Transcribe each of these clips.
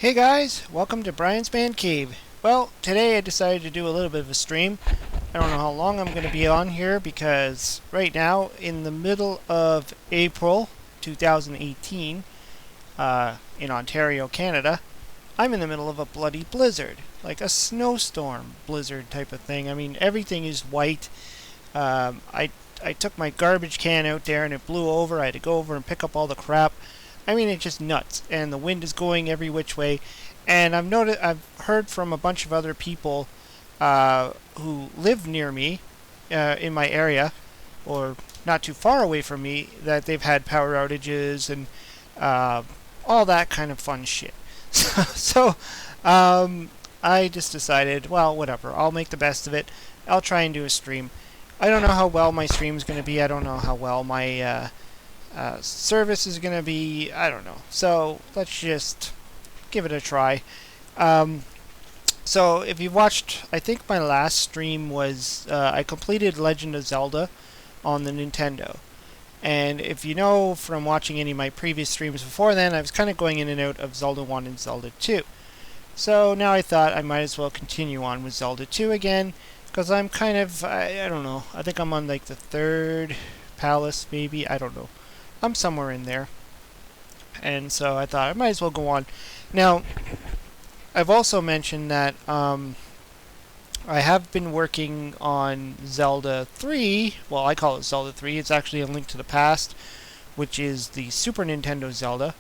Hey guys, welcome to Brian's Man Cave. Well, today I decided to do a little bit of a stream. I don't know how long I'm going to be on here because right now, in the middle of April 2018, in Ontario, Canada, I'm in the middle of a bloody blizzard. Like a snowstorm blizzard type of thing. I mean, everything is white. I took my garbage can out there and it blew over. I had to go over and pick up all the crap. I mean, it's just nuts, and the wind is going every which way. And I've heard from a bunch of other people who live near me in my area, or not too far away from me, that they've had power outages and all that kind of fun shit. So I just decided, well, whatever. I'll make the best of it. I'll try and do a stream. I don't know how well my stream's going to be. I don't know how well my service is going to be. I don't know. So let's just give it a try. So if you've watched, I think my last stream was I completed Legend of Zelda on the Nintendo. And if you know from watching any of my previous streams before then, I was kind of going in and out of Zelda 1 and Zelda 2. So now I thought I might as well continue on with Zelda 2 again, because I'm kind of, I don't know, I think I'm on like the third palace maybe, I don't know. I'm somewhere in there. And so I thought I might as well go on. Now, I've also mentioned that I have been working on Zelda 3. Well, I call it Zelda 3. It's actually A Link to the Past, which is the Super Nintendo Zelda.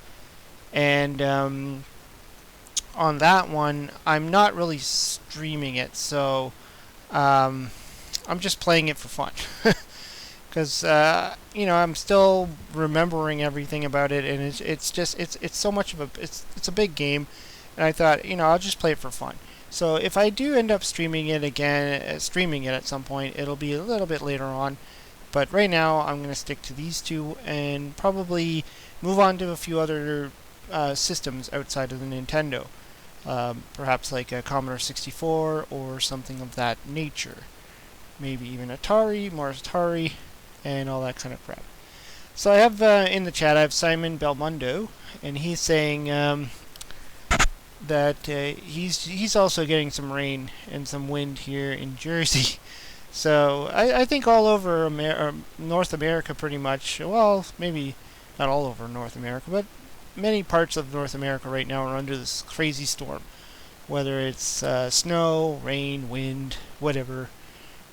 And on that one, I'm not really streaming it, so I'm just playing it for fun. Because I'm still remembering everything about it, and it's so much of it's a big game, and I thought I'll just play it for fun. So if I do end up streaming it at some point, it'll be a little bit later on. But right now, I'm going to stick to these two and probably move on to a few other systems outside of the Nintendo, perhaps like a Commodore 64 or something of that nature. Maybe even more Atari, and all that kind of crap. So I have in the chat, I have Simon Belmondo, and he's saying that he's also getting some rain and some wind here in Jersey. So I think all over North America pretty much, well, maybe not all over North America, but many parts of North America right now are under this crazy storm. Whether it's snow, rain, wind, whatever,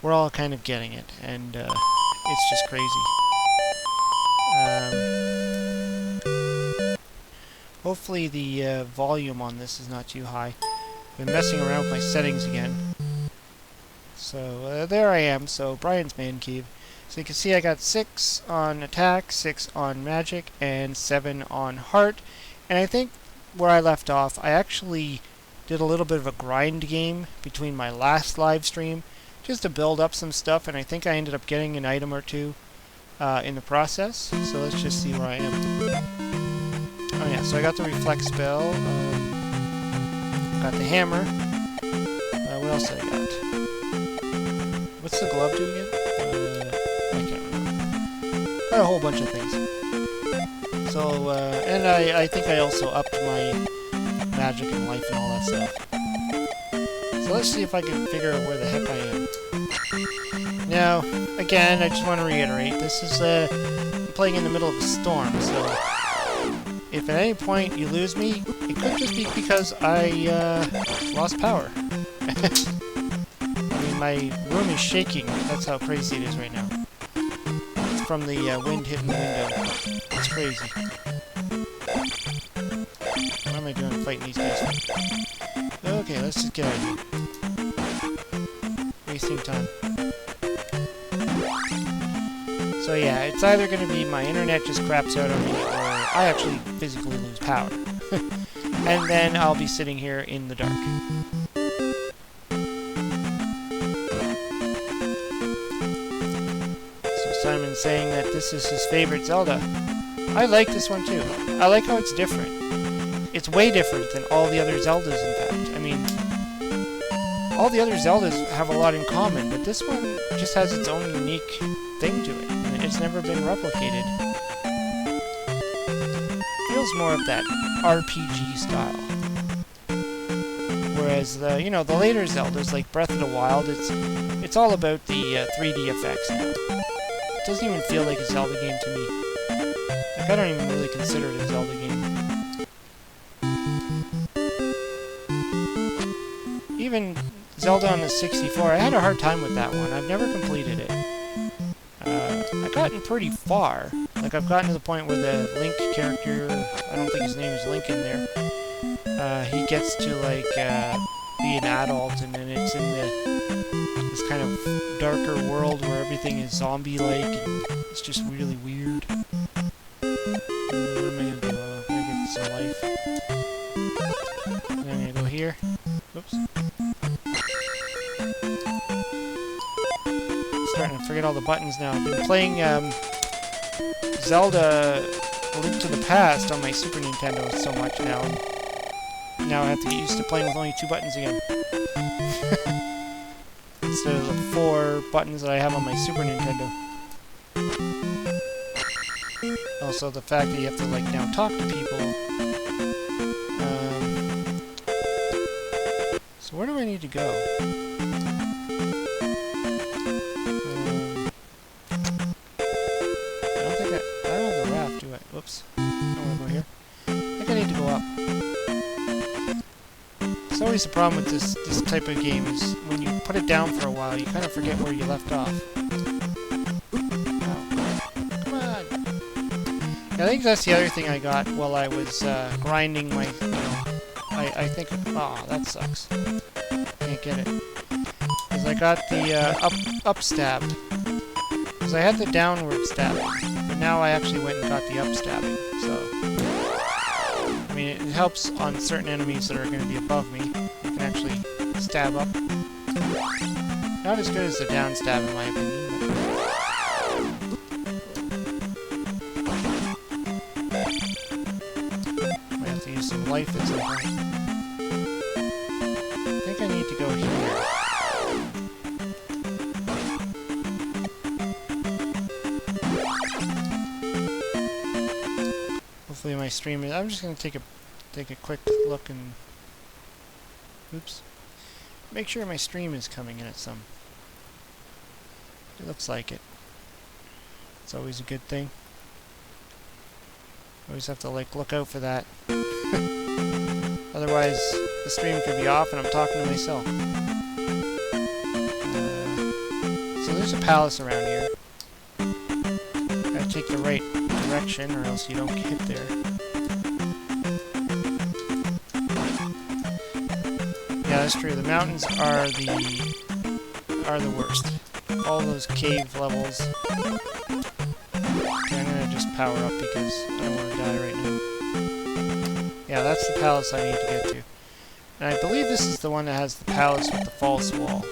we're all kind of getting it, and it's just crazy. Hopefully the volume on this is not too high. I've been messing around with my settings again. So there I am. So Brian's Man Cave. So you can see I got 6 on attack, 6 on magic, and 7 on heart. And I think where I left off, I actually did a little bit of a grind game between my last live stream, just to build up some stuff, and I think I ended up getting an item or two in the process. So let's just see where I am. Oh yeah, so I got the reflect spell, got the hammer. What else did I got? What's the glove do again? I can't remember. Got a whole bunch of things. So, and I think I also upped my magic and life and all that stuff. So let's see if I can figure out where the heck I am. Now, again, I just want to reiterate, this is I'm playing in the middle of a storm, so if at any point you lose me, it could just be because I lost power. I mean, my room is shaking. That's how crazy it is right now. It's from the wind hitting the window. It's crazy. What am I doing fighting these guys? Okay, let's just get out of here. Wasting time. So yeah, it's either going to be my internet just craps out on me, or I actually physically lose power. And then I'll be sitting here in the dark. So Simon's saying that this is his favorite Zelda. I like this one too. I like how it's different. It's way different than all the other Zeldas, in fact. I mean, all the other Zeldas have a lot in common, but this one just has its own unique thing to it, and it's never been replicated. Feels more of that RPG style. Whereas the the later Zeldas like Breath of the Wild, it's all about the 3D effects now. It doesn't even feel like a Zelda game to me. Like I don't even really consider it a Zelda game. Even Zelda on the 64, I had a hard time with that one. I've never completed it. I've gotten pretty far. Like I've gotten to the point where the Link character, I don't think his name is Link in there, he gets to like be an adult, and then it's in this kind of darker world where everything is zombie-like, and it's just really weird. What am I gonna do? I'm gonna get some life. And I'm gonna go here. Oops. Starting to forget all the buttons now. I've been playing Zelda A Link to the Past on my Super Nintendo so much now. Now I have to get used to playing with only 2 buttons again. Instead of the 4 buttons that I have on my Super Nintendo. Also the fact that you have to like now talk to people. So where do I need to go? I don't have the raft, do I? Whoops. I want to go here. I think I need to go up. It's always the problem with this type of game is when you put it down for a while, you kind of forget where you left off. Oh. Come on! Yeah, I think that's the other thing I got while I was grinding my, I think, oh, that sucks. Can't get it. Because I got the up stab. Because I had the downward stabbing, but now I actually went and got the up stabbing, so... I mean, it helps on certain enemies that are going to be above me. You can actually stab up. Not as good as the down stab, in my opinion. Might have to use some life at some point. I think I need to go here. Hopefully my stream is... I'm just going to take a quick look and... Oops. Make sure my stream is coming in at some... It looks like it. It's always a good thing. Always have to like look out for that. Otherwise, the stream could be off and I'm talking to myself. So there's a palace around here. Gotta take the right direction or else you don't get there. Yeah, that's true. The mountains are the worst. All those cave levels. Okay, I'm gonna just power up because I don't want to die right now. Yeah, that's the palace I need to get to. And I believe this is the one that has the palace with the false wall.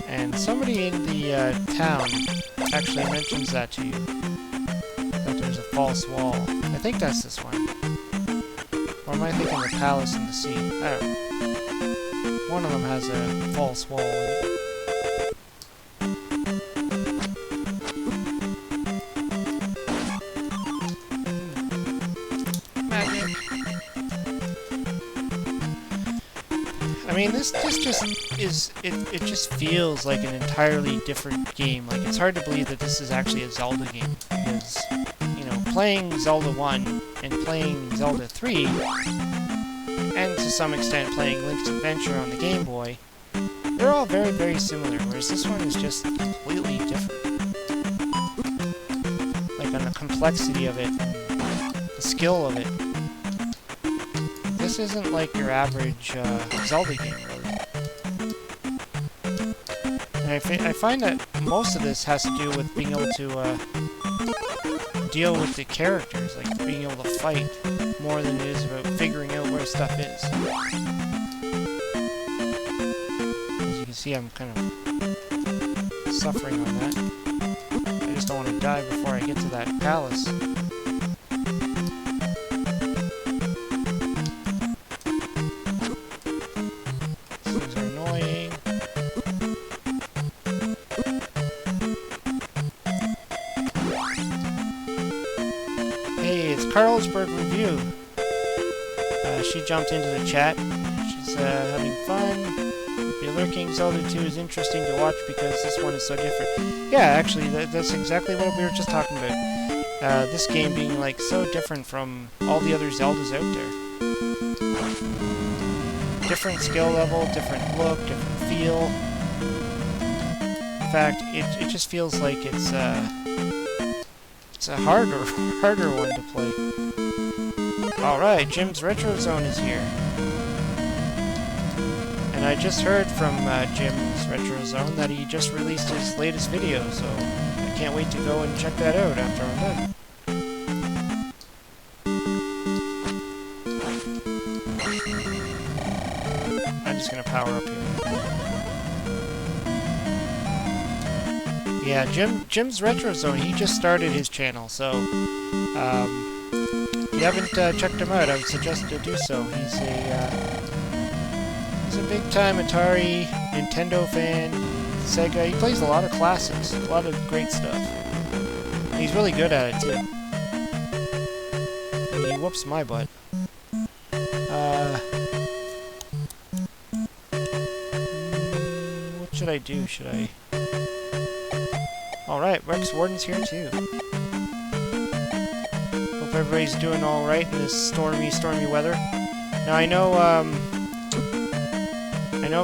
And somebody in the town actually mentions that to you. That there's a false wall. I think that's this one. Or am I thinking the palace in the sea? I don't know. One of them has a false wall in it. Magic. I mean, this just is... It just feels like an entirely different game. Like, it's hard to believe that this is actually a Zelda game. Because, playing Zelda 1 and playing Zelda 3... and to some extent playing Link's Adventure on the Game Boy, they're all very, very similar, whereas this one is just completely different. Like, on the complexity of it, and the skill of it. This isn't like your average Zelda game, really. And I find that most of this has to do with being able to deal with the characters, like being able to fight, more than it is about figuring out where stuff is. As you can see, I'm kind of suffering on that. I just don't want to die before I get to that palace. These are annoying. Hey, it's Carlsberg Review. She jumped into the chat. She's everybody's having fun. Be lurking. Zelda 2 is interesting to watch because this one is so different. Yeah, actually, that's exactly what we were just talking about. This game being like so different from all the other Zeldas out there. Different skill level, different look, different feel. In fact, it just feels like it's a harder one to play. All right, Jim's Retro Zone is here. And I just heard from Jim's Retro Zone that he just released his latest video, so I can't wait to go and check that out after I'm done. I'm just gonna power up here. Yeah, Jim's Retro Zone, he just started his channel, so if you haven't checked him out, I would suggest to do so. He's a big-time Atari, Nintendo fan, Sega. He plays a lot of classics, a lot of great stuff. And he's really good at it, too. And he whoops my butt. What should I do? Should I... Alright, Rex Warden's here, too. Hope everybody's doing alright in this stormy weather. Now, I know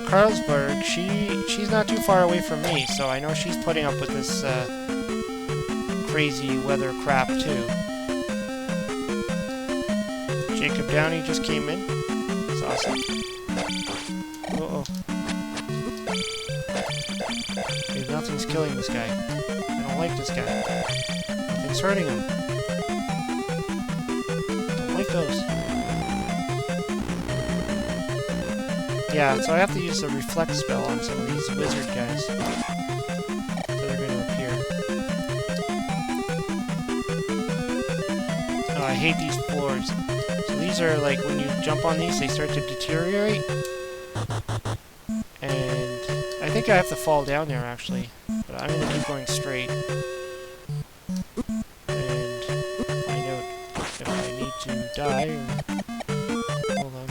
Carlsberg, she's not too far away from me, so I know she's putting up with this crazy weather crap too. Jacob Downey just came in. That's awesome. Uh-oh. Okay, nothing's killing this guy. I don't like this guy. Nothing's hurting him. Don't like those. Yeah, so I have to use a reflect spell on some of these wizard guys. So they're going to appear. Oh, I hate these floors. So these are like, when you jump on these, they start to deteriorate. And I think I have to fall down there, actually. But I'm going to keep going straight. And find out if I need to die or... Hold on.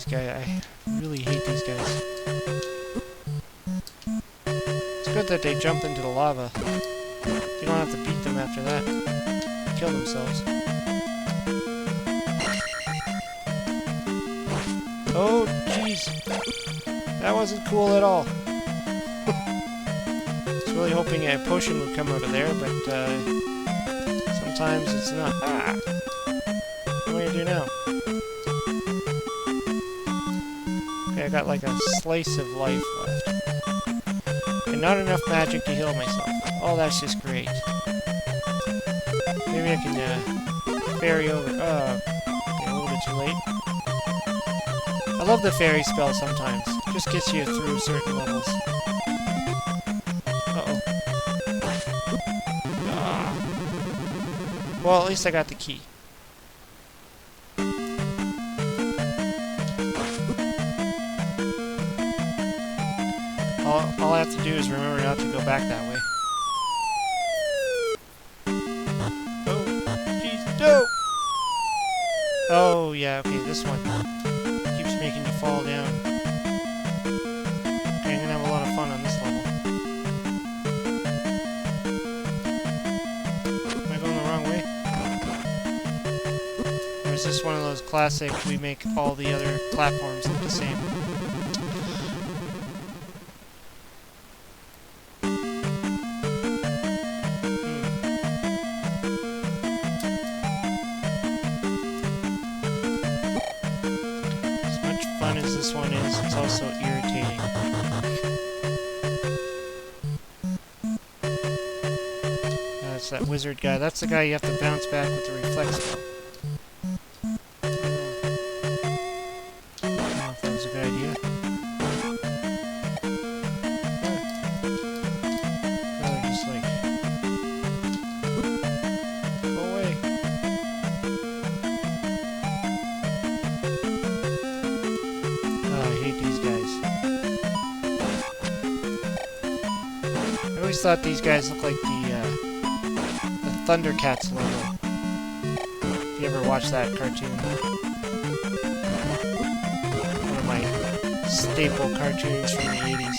I really hate these guys. It's good that they jump into the lava. You don't have to beat them after that. Kill themselves. Oh, jeez. That wasn't cool at all. I was really hoping a potion would come out of there, but sometimes it's not. Ah! What do I do now? I got like a slice of life left. And not enough magic to heal myself. Oh, that's just great. Maybe I can fairy over. Okay, a little bit too late. I love the fairy spell sometimes. It just gets you through certain levels. Uh-oh. Ah. Well, at least I got the key. All I have to do is remember not to go back that way. Oh, jeez, no! Oh, yeah, okay, this one keeps making you fall down. Okay, I'm gonna have a lot of fun on this level. Am I going the wrong way? Or is this one of those classic, we make all the other platforms look the same? This one is, it's also irritating. That's that wizard guy. That's the guy you have to bounce back with the reflex spell. I don't know if that was a good idea. Rather just like... Go away. thought these guys look like the Thundercats logo. If you ever watched that cartoon. One of my staple cartoons from the 80s.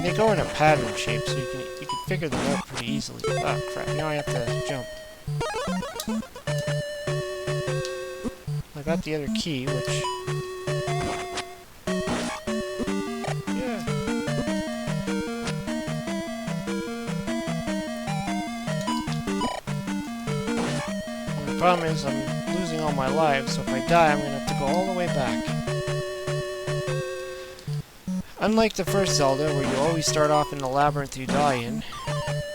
They go in a pattern shape, so you can figure them out pretty easily. Oh crap! Now I have to jump. I got the other key, which yeah. And the problem is I'm losing all my lives, so if I die, I'm gonna have to go all the way back. Unlike the first Zelda, where you always start off in the labyrinth you die in,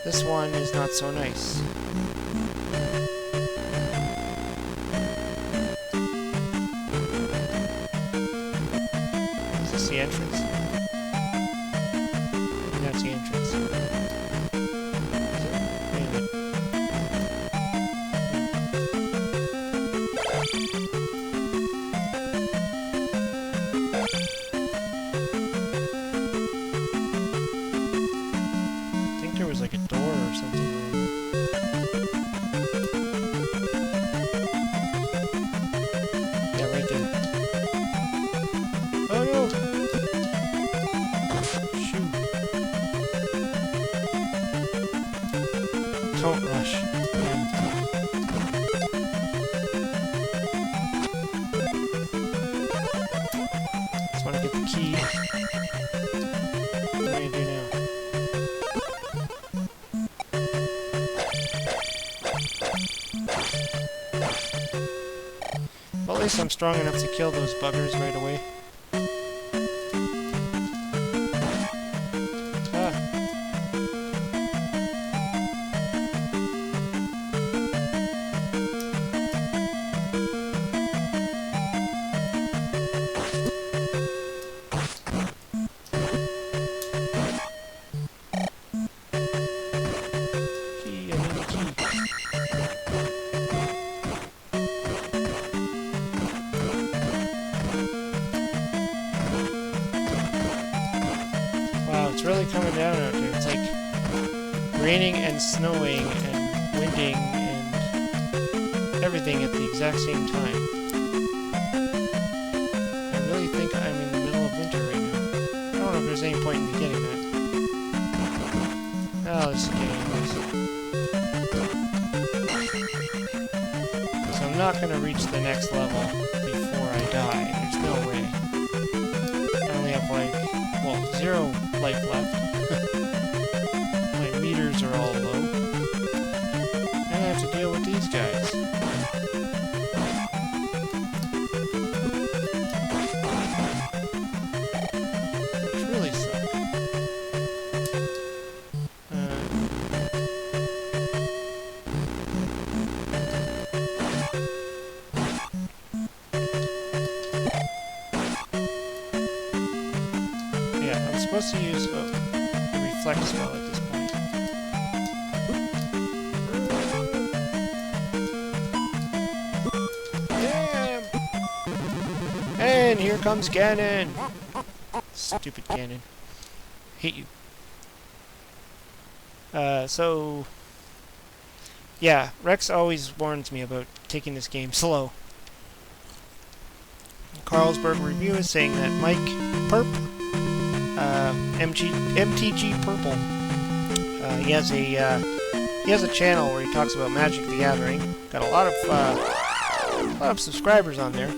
this one is not so nice. Is this the entrance? That's the entrance. Is it? Wait a minute. There was like a door or something. Yeah, right there. Oh no! Shoot. Don't rush. Just want to get the key. What am I gonna do now? Well, at least I'm strong enough to kill those buggers right away. Ah. Key, I need a key. It's really coming down out here. It's like raining and snowing and winding and everything at the exact same time. I really think I'm in the middle of winter right now. I don't know if there's any point in me getting that. Oh, this is getting worse. So I'm not going to reach the next level before I die. There's no way. I only have like, well, 0 life left. My meters are all low. And I have to deal with these guys. Which really sucks. Yeah, I'm supposed to use the reflect spell at this point. Damn! And here comes Ganon! Stupid Ganon. Hate you. So... yeah, Rex always warns me about taking this game slow. Carlsberg Review is saying that Mike Perp, MTG Purple, he has a channel where he talks about Magic the Gathering. Got a lot of subscribers on there.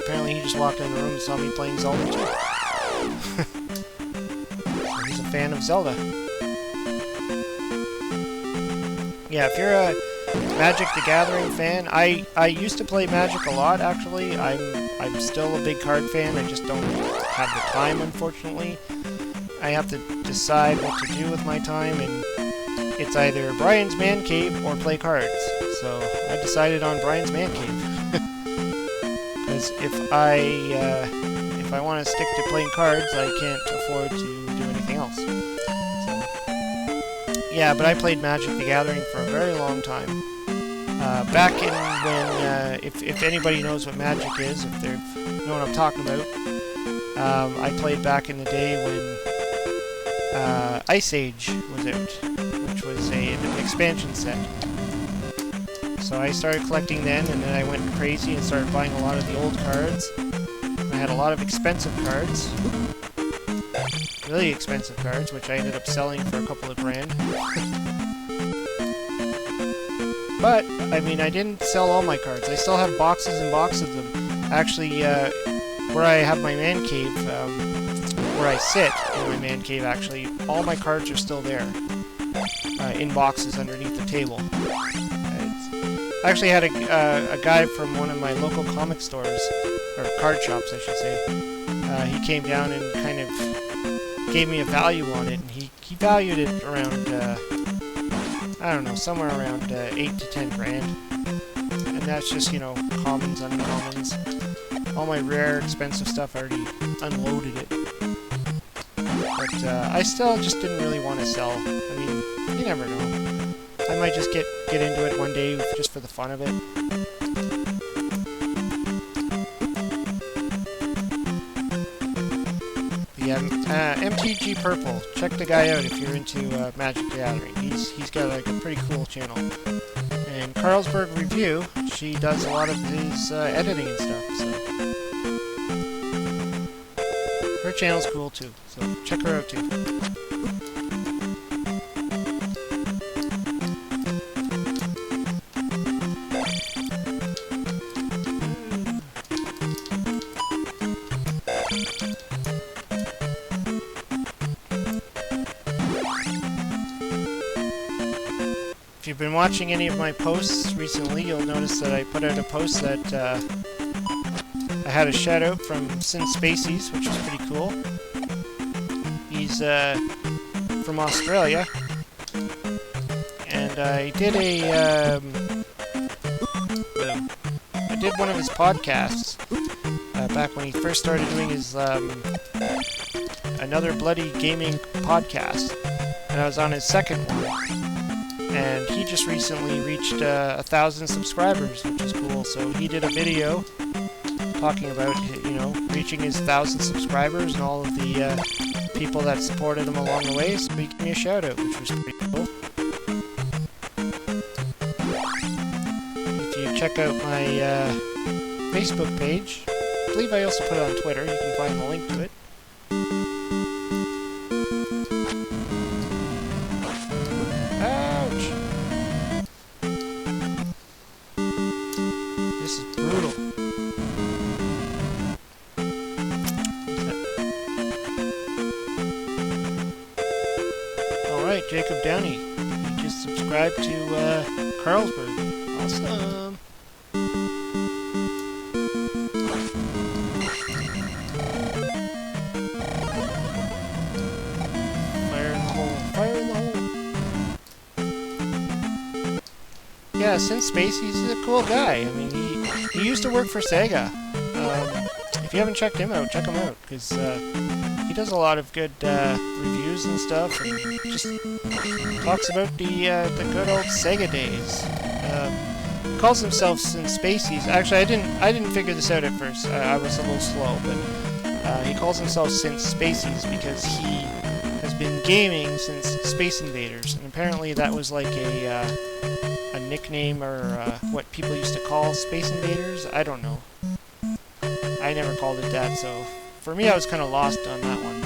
Apparently he just walked in the room and saw me playing Zelda 2. He's a fan of Zelda. Yeah, if you're a Magic the Gathering fan, I used to play Magic a lot, actually. I'm still a big card fan, I just don't have the time, unfortunately. I have to decide what to do with my time, and it's either Brian's Man Cave or play cards. So I decided on Brian's Man Cave. Because if if I want to stick to playing cards, I can't afford to do anything else. So, yeah, but I played Magic the Gathering for a very long time. Back in when, if anybody knows what Magic is, if they know what I'm talking about, I played back in the day when Ice Age was out, which was an expansion set. So I started collecting then, and then I went crazy and started buying a lot of the old cards. I had a lot of expensive cards, really expensive cards, which I ended up selling for a couple of grand. But, I mean, I didn't sell all my cards. I still have boxes and boxes of them. Actually, where I have my man cave, where I sit in my man cave, actually, all my cards are still there, in boxes underneath the table. I actually had a guy from one of my local comic stores, or card shops, I should say. He came down and kind of gave me a value on it, and he valued it around, I don't know, somewhere around 8 to 10 grand. And that's just, you know, commons, uncommons. All my rare, expensive stuff, I already unloaded it. But I still just didn't really want to sell. I mean, you never know. I might just get into it one day just for the fun of it. But yeah, MTG Purple. Check the guy out if you're into Magic the Gathering. He's got like a pretty cool channel. And Carlsberg Review, she does a lot of his editing and stuff. So her channel's cool too. So check her out too. If you've been watching any of my posts recently, you'll notice that I put out a post that I had a shout out from Sin Spacies, which is pretty cool. He's from Australia, and I did one of his podcasts back when he first started doing his Another Bloody Gaming podcast, and I was on his second one. And he just recently reached 1,000 subscribers, which is cool. So he did a video talking about, you know, reaching his 1,000 subscribers and all of the people that supported him along the way. So he gave me a shout out, which was pretty cool. If you check out my Facebook page, I believe I also put it on Twitter. You can find the link to it. Jacob Downey. You just subscribed to Carlsberg. Awesome. Fire in the hole. Fire in the hole. Yeah, Sin Spacies, he's a cool guy. I mean, he used to work for Sega. If you haven't checked him out, check him out, because he does a lot of good reviews and stuff, and just talks about the good old Sega days. He calls himself Sin Spacies. Actually, I didn't figure this out at first. I was a little slow, but he calls himself Sin Spacies because he has been gaming since Space Invaders, and apparently that was like a nickname or what people used to call Space Invaders. I don't know. I never called it that, so for me I was kind of lost on that one.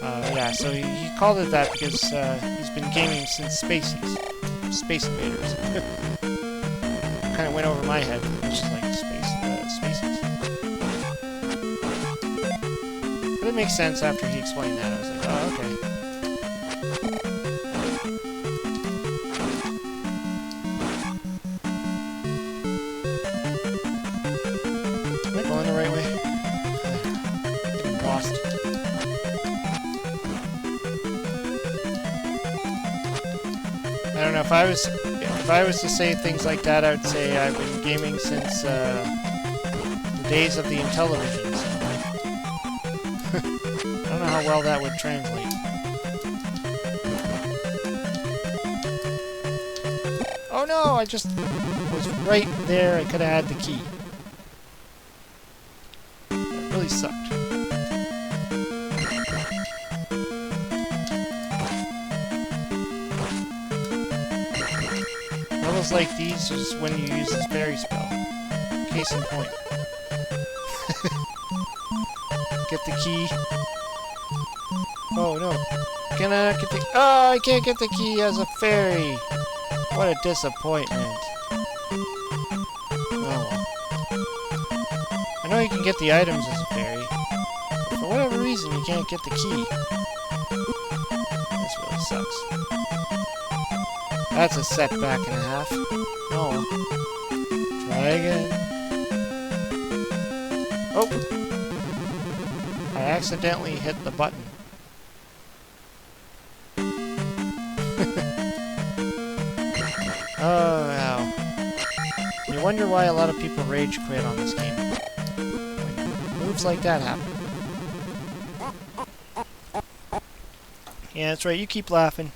But yeah, so he called it that because he's been gaming since Space Invaders. Kind of went over my head, which is like Spaces. But it makes sense after he explained that. I was like, oh, okay. Am I going the right way? I'm lost. I don't know, if I was to say things like that, I would say I've been gaming since the days of the Intellivision. I don't know how well that would translate. Oh no, I just was right there. I could have had the key. That really sucked. Levels like these is when you use this fairy spell. Case in point. Get the key. Oh no. Can I not get the... Oh, I can't get the key as a fairy. What a disappointment. Oh well. I know you can get the items as a fairy, but for whatever reason you can't get the key. This really sucks. That's a setback and a half. Oh. Try again. Oh! I accidentally hit the button. Oh, wow. You wonder why a lot of people rage quit on this game. When moves like that happen. Yeah, that's right, you keep laughing.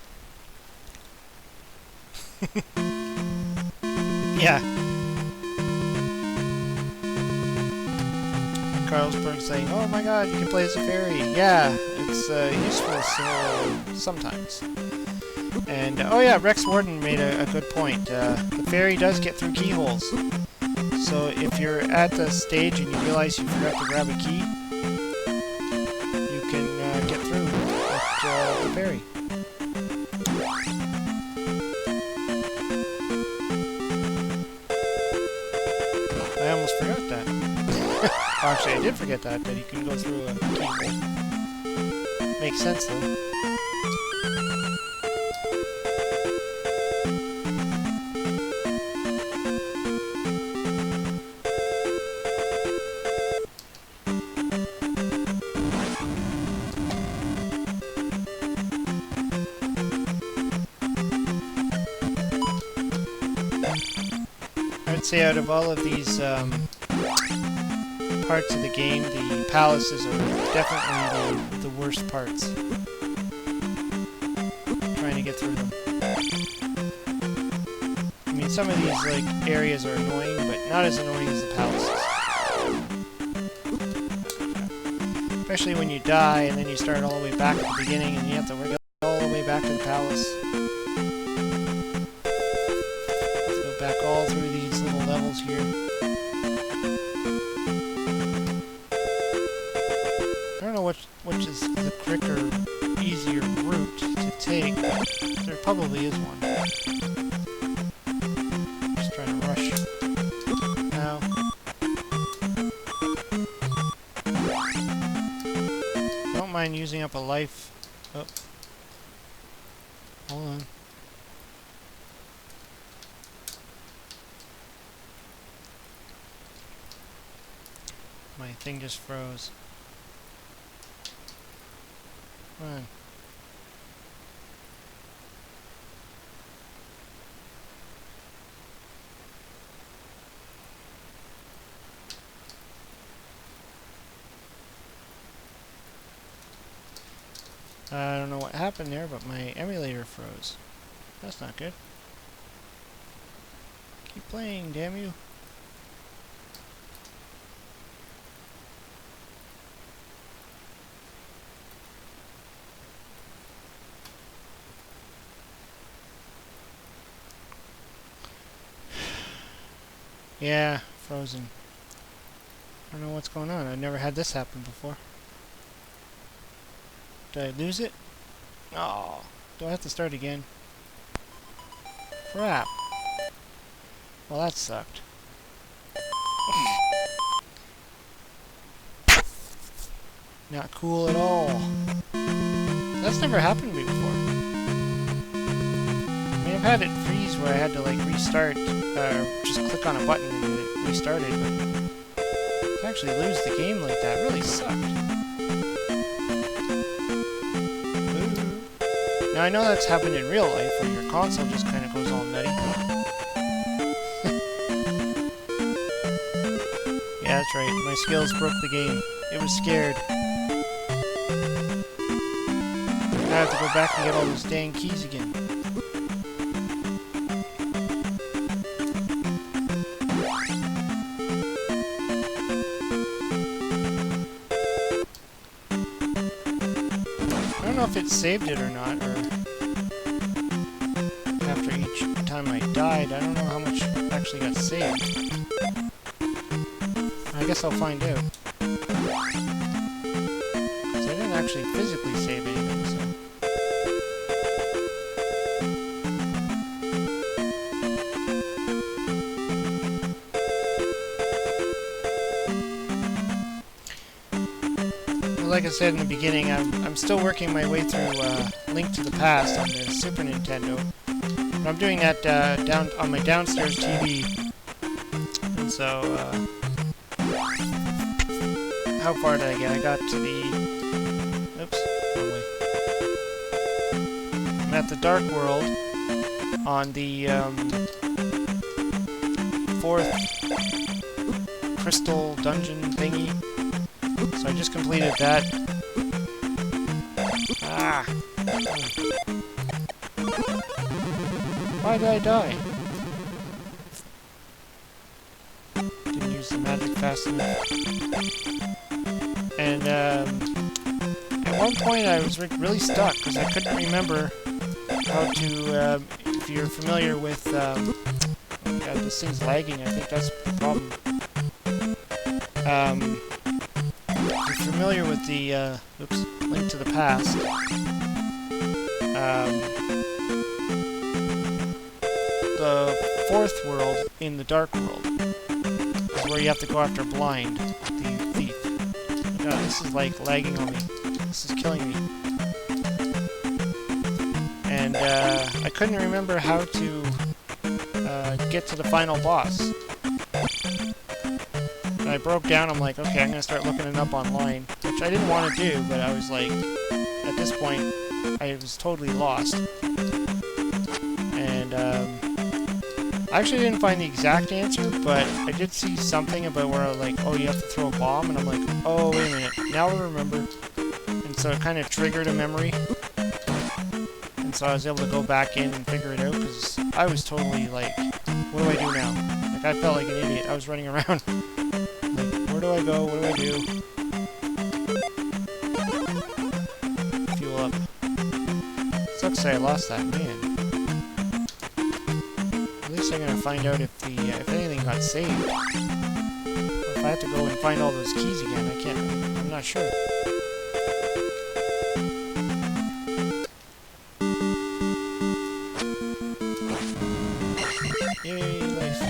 Yeah. Carlsberg saying, "Oh my god, you can play as a fairy." Yeah, it's useful sometimes. And, oh yeah, Rex Warden made a good point. The fairy does get through keyholes. So if you're at the stage and you realize you forgot to grab a key, you can get through with the fairy. I almost forgot that. Actually, I did forget that you can go through a keyhole. Makes sense, though. I'd say out of all of these parts of the game, the palaces are definitely the worst parts. Trying to get through them. I mean, some of these areas are annoying, but not as annoying as the palaces. Especially when you die and then you start all the way back at the beginning and you have to work all the way back to the palace. Back all through these little levels here. I don't know which is the quicker, easier route to take. There probably is one. Just trying to rush. Now. Don't mind using up a life. Oh. Hold on. My thing just froze. Come on. I don't know what happened there, but my emulator froze. That's not good. Keep playing, damn you. Yeah, frozen. I don't know what's going on. I've never had this happen before. Did I lose it? Oh, do I have to start again? Crap. Well, that sucked. Not cool at all. That's never happened to me before. I mean, I've had it freeze where I had to restart, just click on a button and it restarted, but to actually lose the game like that really sucked. Ooh. Now I know that's happened in real life where your console just kind of goes all nutty. Yeah, that's right. My skills broke the game. It was scared. Now I have to go back and get all those dang keys again. I don't know if it saved it or not, or after each time I died, I don't know how much actually got saved. I guess I'll find out. Because I didn't actually physically save anything, so... Like I said in the beginning, I'm still working my way through Link to the Past on the Super Nintendo. But I'm doing that down on my downstairs TV. And so, how far did I get? I got to the... Oops, wrong way. I'm at the Dark World on the 4th crystal dungeon thingy. So I just completed that. Ah! Why did I die? Didn't use the magic fast enough. And at one point I was really stuck because I couldn't remember how to, if you're familiar with, oh God, this thing's lagging, I think that's the problem. If you're familiar with the, oops, Link to the Past, the 4th world in the Dark World is where you have to go after Blind, the thief. God, this is like lagging on me. This is killing me. And I couldn't remember how to get to the final boss. And I broke down, I'm like, okay, I'm gonna start looking it up online, which I didn't want to do, but I was like, at this point, I was totally lost. And I actually didn't find the exact answer, but I did see something about where I was like, oh, you have to throw a bomb, and I'm like, oh, wait a minute, now I remember. And so it kind of triggered a memory. And so I was able to go back in and figure it out, because I was totally like, what do I do now? Like, I felt like an idiot. I was running around. Where do I go? What do I do? Fuel up. Sucks that I lost that, man. At least I'm gonna find out if the if anything got saved. Or if I have to go and find all those keys again, I can't. I'm not sure. Yay, life.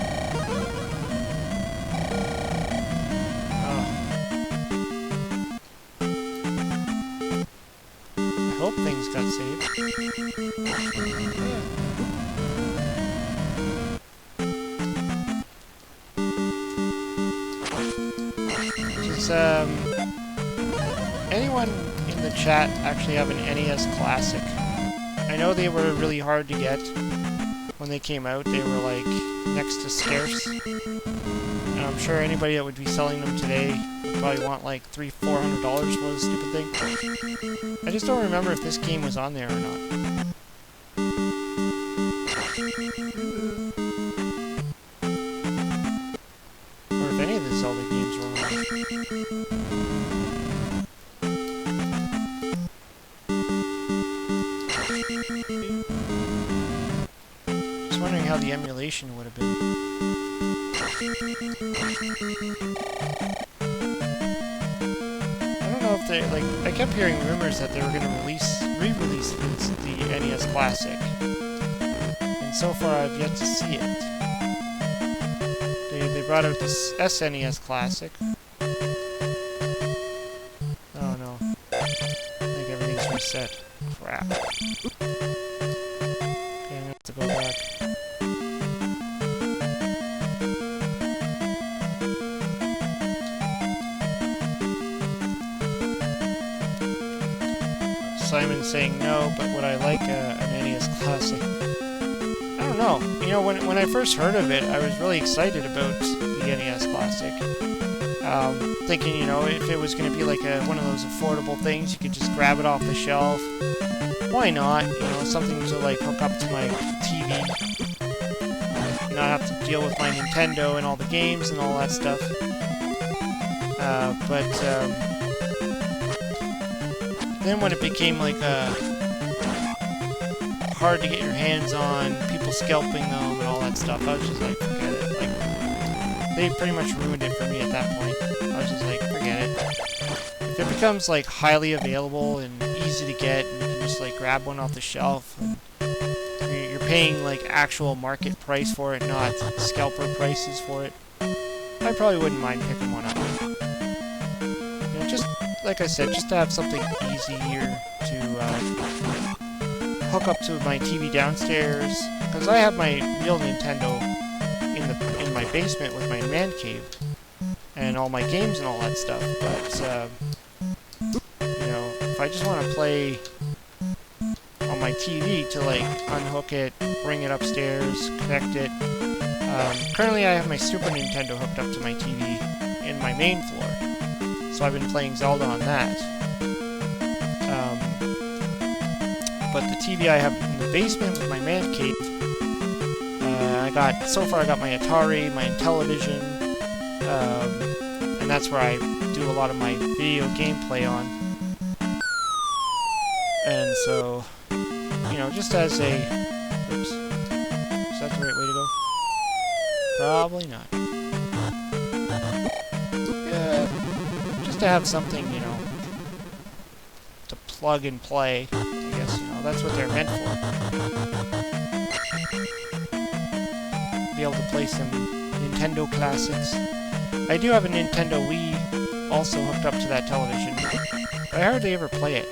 Hope things got saved. Does anyone in the chat actually have an NES Classic? I know they were really hard to get when they came out. They were like next to scarce. And I'm sure anybody that would be selling them today would probably want like $300-400 for this stupid thing. I just don't remember if this game was on there or not. Or if any of the Zelda games were on. Just wondering how the emulation would have been. If they, like, I kept hearing rumors that they were going to re-release the NES Classic, and so far I've yet to see it. They brought out this SNES Classic. Oh no, I think everything's reset. Crap. Okay, I'm gonna have to go back. Simon's saying no, but would I like an NES Classic? I don't know. You know, when I first heard of it, I was really excited about the NES Classic. Thinking, you know, if it was going to be like one of those affordable things, you could just grab it off the shelf. Why not? You know, something to like hook up to my TV. Not have to deal with my Nintendo and all the games and all that stuff. But then when it became like hard to get your hands on, people scalping them and all that stuff, I was just like, forget it. Like, they pretty much ruined it for me at that point. I was just like, forget it. If it becomes like highly available and easy to get, and you can just like grab one off the shelf, and you're paying like actual market price for it, not scalper prices for it, I probably wouldn't mind picking one up. You know, just like I said, just to have something easier to hook up to my TV downstairs, because I have my real Nintendo in my basement with my man cave and all my games and all that stuff. But you know, if I just want to play on my TV to like unhook it, bring it upstairs, connect it. Currently, I have my Super Nintendo hooked up to my TV in my main floor, so I've been playing Zelda on that. But the TV I have in the basement with my man cave, so far I got my Atari, my Intellivision, and that's where I do a lot of my video gameplay on. And so, you know, just as a... Oops. Is that the right way to go? Probably not. Yeah, just to have something, you know, to plug and play. I guess, you know, that's what they're meant for. Be able to play some Nintendo classics. I do have a Nintendo Wii also hooked up to that television, but I hardly ever play it.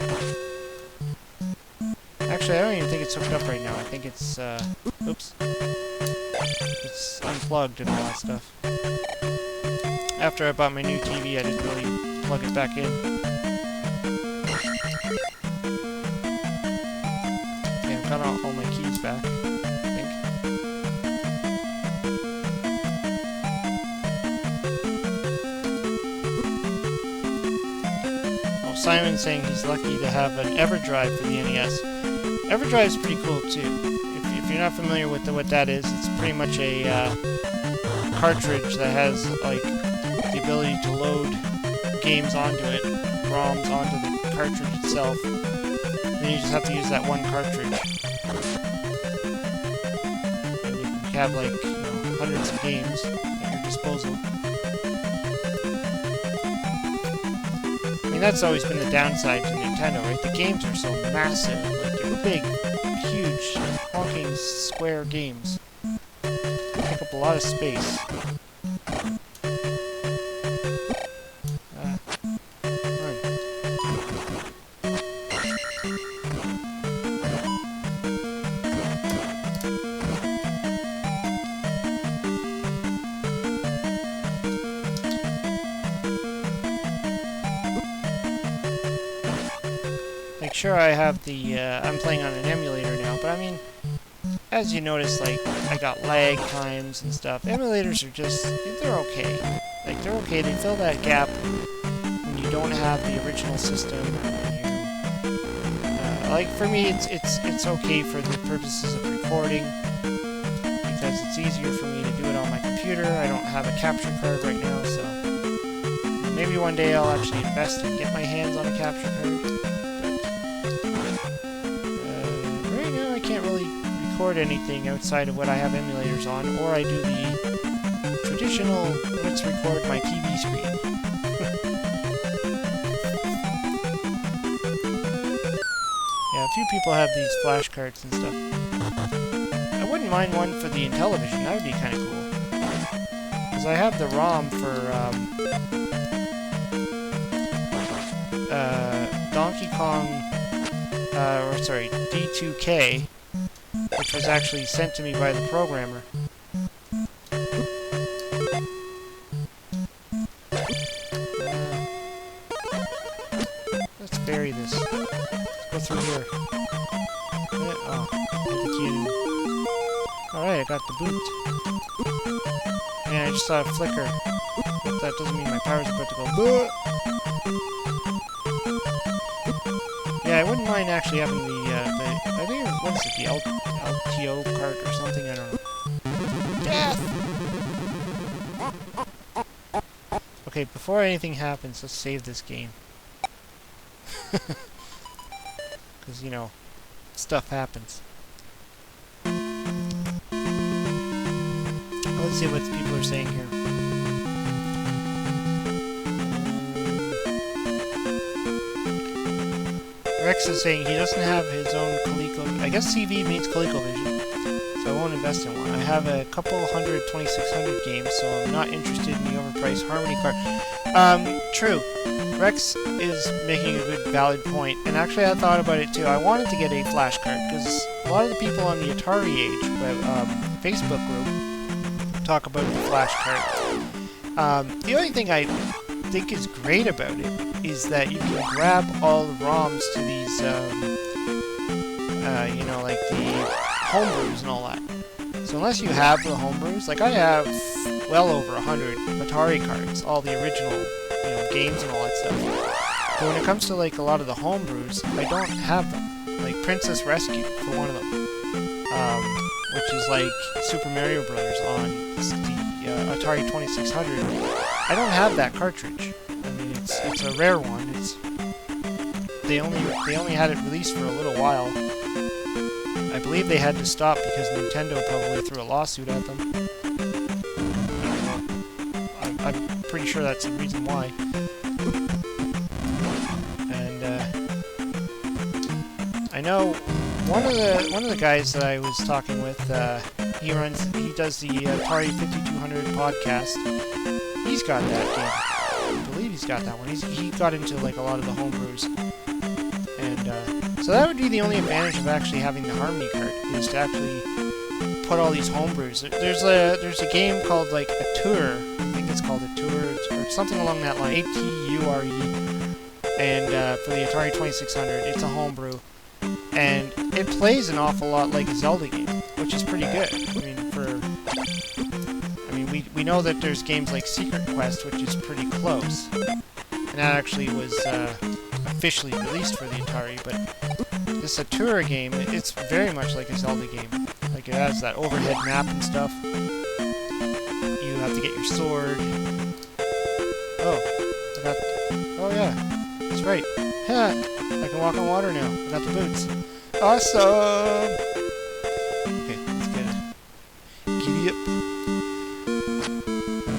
Actually, I don't even think it's hooked up right now. I think it's, oops. It's unplugged and all that stuff. After I bought my new TV, I didn't really plug it back in. Okay, I've got all my keys back, I think. Oh, Simon's saying he's lucky to have an EverDrive for the NES. EverDrive is pretty cool too. If you're not familiar with what that is, it's pretty much a cartridge that has like the ability to load games onto it, ROMs onto the cartridge itself. Then you just have to use that one cartridge, and you can have like, you know, hundreds of games at your disposal. I mean, that's always been the downside to Nintendo, right? The games are so massive. Like, they're big, huge, honking square games. They take up a lot of space. Run. Like, sure, I have the, I'm playing on an emulator now, but I mean, as you notice, like, I got lag times and stuff. Emulators are just, they're okay. Like, they're okay. They fill that gap when you don't have the original system. Like, for me, it's okay for the purposes of recording, because it's easier for me to do it on my computer. I don't have a capture card right now, so maybe one day I'll actually invest and get my hands on a capture card. But right now, I can't really record anything outside of what I have emulators on, or I do the traditional let's record my TV screen. Yeah, a few people have these flash cards and stuff. I wouldn't mind one for the Intellivision. That would be kind of cool, because I have the ROM for Donkey Kong, or sorry, D2K, which was actually sent to me by the programmer. Let's bury this. Let's go through here. Oh, hit the key. Alright, I got the boot. Man, I just saw a flicker. That doesn't mean my power's about to go. Bleh! Yeah, I wouldn't mind actually having I think what is it, the LTO cart or something. I don't know. Death. Okay, before anything happens, let's save this game. Because, you know, stuff happens. Let's see what people are saying here. Rex is saying he doesn't have his own Coleco. I guess CV means ColecoVision, so I won't invest in one. I have a couple hundred 2600 games, so I'm not interested in the overpriced Harmony card. True. Rex is making a good, valid point, and actually I thought about it too. I wanted to get a flash card, because a lot of the people on the Atari Age Facebook group talk about the flash card. The only thing I think is great about it is that you can grab all the ROMs to these, you know, like the homebrews and all that. So unless you have the homebrews, like I have well over 100 Atari cards, all the original, you know, games and all that stuff. But when it comes to like a lot of the homebrews, I don't have them. Like Princess Rescue for one of them, which is like Super Mario Brothers on the Atari 2600. I don't have that cartridge. I mean, it's a rare one. They only had it released for a little while. I believe they had to stop because Nintendo probably threw a lawsuit at them. I'm pretty sure that's the reason why. And I know one of the guys that I was talking with. He does the Atari 5200 podcast. He's got that game. I believe he's got that one. He got into like a lot of the homebrews, and so that would be the only advantage of actually having the Harmony card, is to actually put all these homebrews. There's a game called like a Tour. I think it's called a Tour or something along that line. ATURE, and for the Atari 2600, it's a homebrew, and it plays an awful lot like a Zelda game, which is pretty good. We know that there's games like Secret Quest, which is pretty close, and that actually was officially released for the Atari, but this Atura game, it's very much like a Zelda game. Like, it has that overhead map and stuff. You have to get your sword. Oh yeah, that's right. Ha! I can walk on water now. I got the boots. Awesome! Okay, let's get it. Giddy up.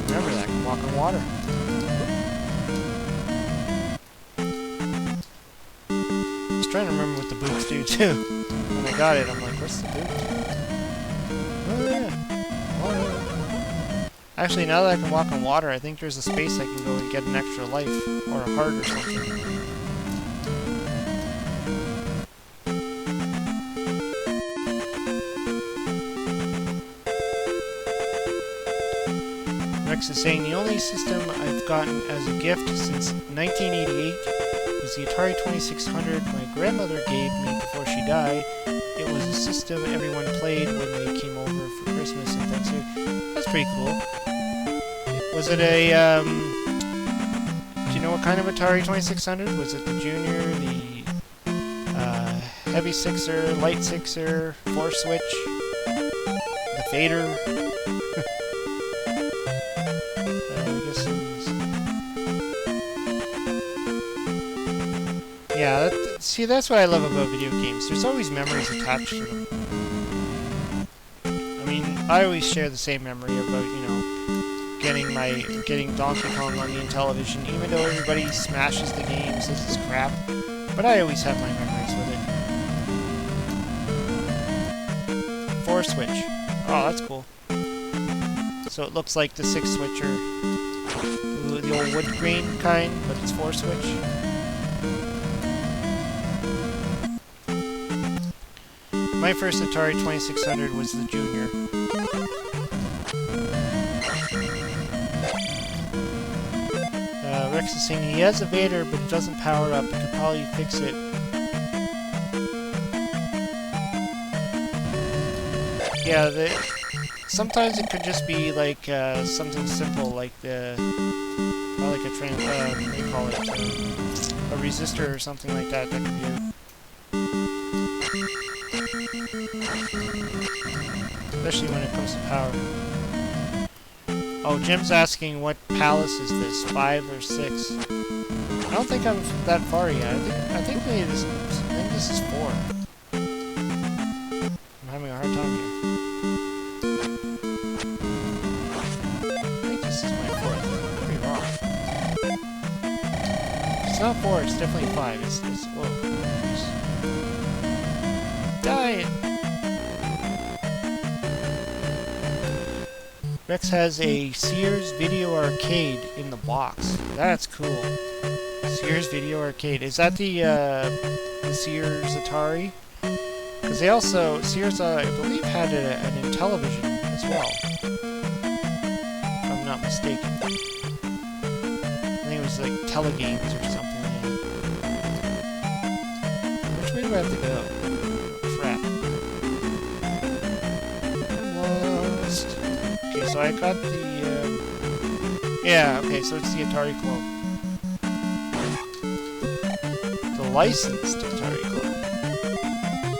Remember that, I can walk on water. I was trying to remember what the boots do too. When I got it, I'm like, what's the boot? Oh yeah, water. Actually, now that I can walk on water, I think there's a space I can go and get an extra life, or a heart or something. Rex is saying, the only system I've gotten as a gift since 1988 was the Atari 2600 my grandmother gave me before she died. It was a system everyone played when they came over for Christmas and Thanksgiving. That's pretty cool. Was it a, do you know what kind of Atari 2600? Was it the Junior, the Heavy Sixer, Light Sixer, 4-switch, the Fader? Yeah, see, that's what I love about video games. There's always memories attached to them. I mean, I always share the same memory about, you know, getting Donkey Kong on the Intellivision, even though everybody smashes the game, says it's crap. But I always have my memories with it. 4-switch. Oh, that's cool. So it looks like the 6-switcher, the old wood grain kind, but it's 4-switch. My first Atari 2600 was the Junior. Rex is saying he has a Vader, but it doesn't power up. You could probably fix it. Yeah, sometimes it could just be like something simple, like the a what do you call it? A resistor or something like that that could be out. Especially when it comes to power. Oh, Jim's asking what palace is this? 5 or 6? I don't think I'm that far yet. I think maybe this is 4. I'm having a hard time here. I think this is my 4th. Could be wrong. If it's not 4, it's definitely 5. It's whoa. Die! Rex has a Sears Video Arcade in the box. That's cool. Sears Video Arcade. Is that the Sears Atari? Because they also, Sears, I believe, had an Intellivision as well. If I'm not mistaken. I think it was like Telegames or something. Which way do I have to go? Crap. I'm lost. Okay, so I got the, yeah, okay, so it's the Atari clone. The licensed Atari clone.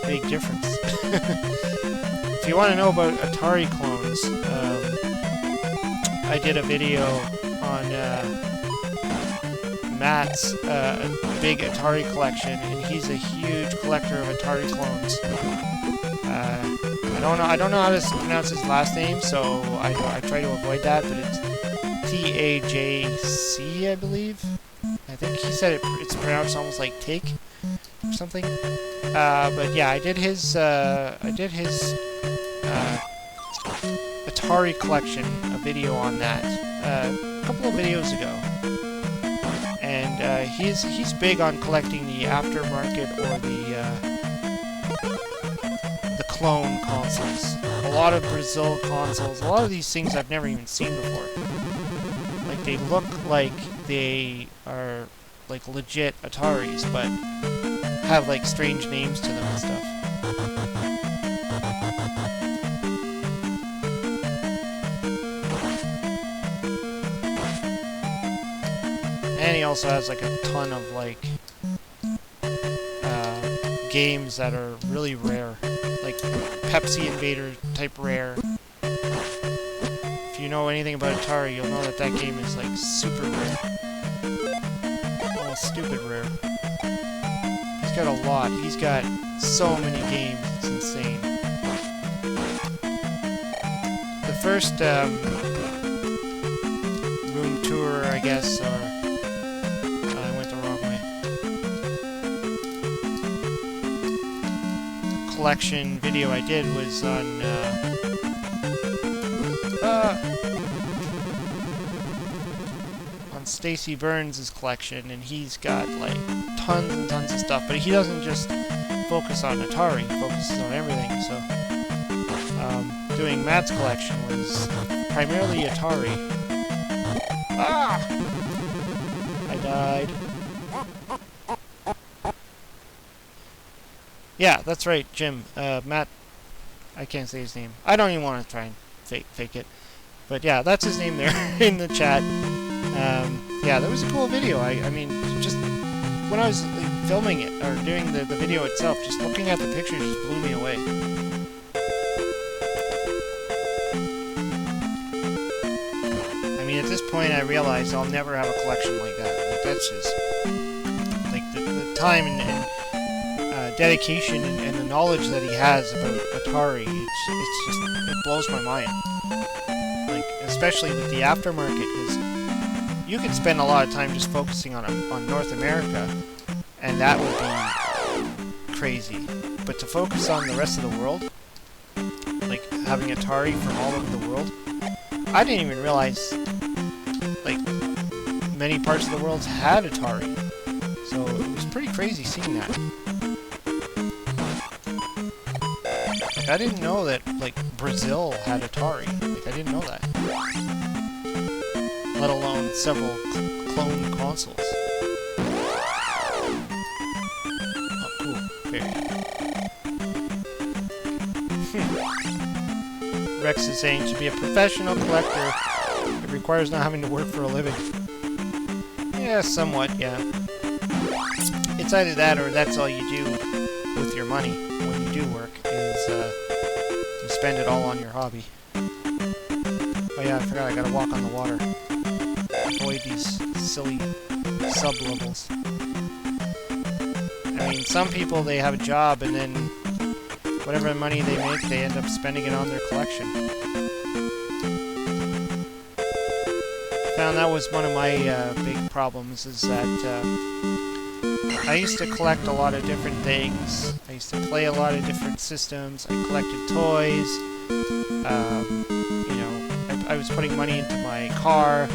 Big difference. If you want to know about Atari clones, I did a video on Matt's big Atari collection, and he's a huge collector of Atari clones. I don't know how to pronounce his last name, so I try to avoid that, but it's T-A-J-C, I believe. I think he said it's pronounced almost like take or something. But yeah, I did his Atari collection, a video on that a couple of videos ago, and he's big on collecting the aftermarket or the clone consoles. A lot of Brazil consoles. A lot of these things I've never even seen before. Like, they look like they are like legit Ataris, but have like strange names to them and stuff. And he also has like a ton of like games that are really rare, like Pepsi Invader type rare. If you know anything about Atari, you'll know that that game is like super rare. Almost stupid rare. He's got a lot. He's got so many games. It's insane. The first room tour, I guess, or I went the wrong way. Collection video I did was on Stacy Burns' collection, and he's got like tons and tons of stuff, but he doesn't just focus on Atari, he focuses on everything. So doing Matt's collection was primarily Atari. Ah! I died. Yeah, that's right, Jim. Matt, I can't say his name. I don't even want to try and fake it. But yeah, that's his name there in the chat. Yeah, that was a cool video. I mean, just when I was filming it, or doing the video itself, just looking at the pictures just blew me away. I mean, at this point, I realize I'll never have a collection like that. Like, that's just, like, the time and dedication and the knowledge that he has about Atari, it blows my mind. Like, especially with the aftermarket, because you could spend a lot of time just focusing on North America, and that would be crazy. But to focus on the rest of the world, like having Atari from all over the world, I didn't even realize like many parts of the world had Atari. So it was pretty crazy seeing that. Like, I didn't know that like Brazil had Atari. Like, I didn't know that. Let alone several clone consoles. Oh, cool. Very. Rex is saying to be a professional collector, it requires not having to work for a living. Yeah, somewhat, yeah. It's either that or that's all you do with your money when you do work, is you spend it all on your hobby. Oh yeah, I forgot I gotta walk on the water. Avoid these silly sub-levels. I mean, some people, they have a job and then whatever money they make, they end up spending it on their collection. Found that was one of my big problems, is that I used to collect a lot of different things. I used to play a lot of different systems. I collected toys. You know, I was putting money into my car,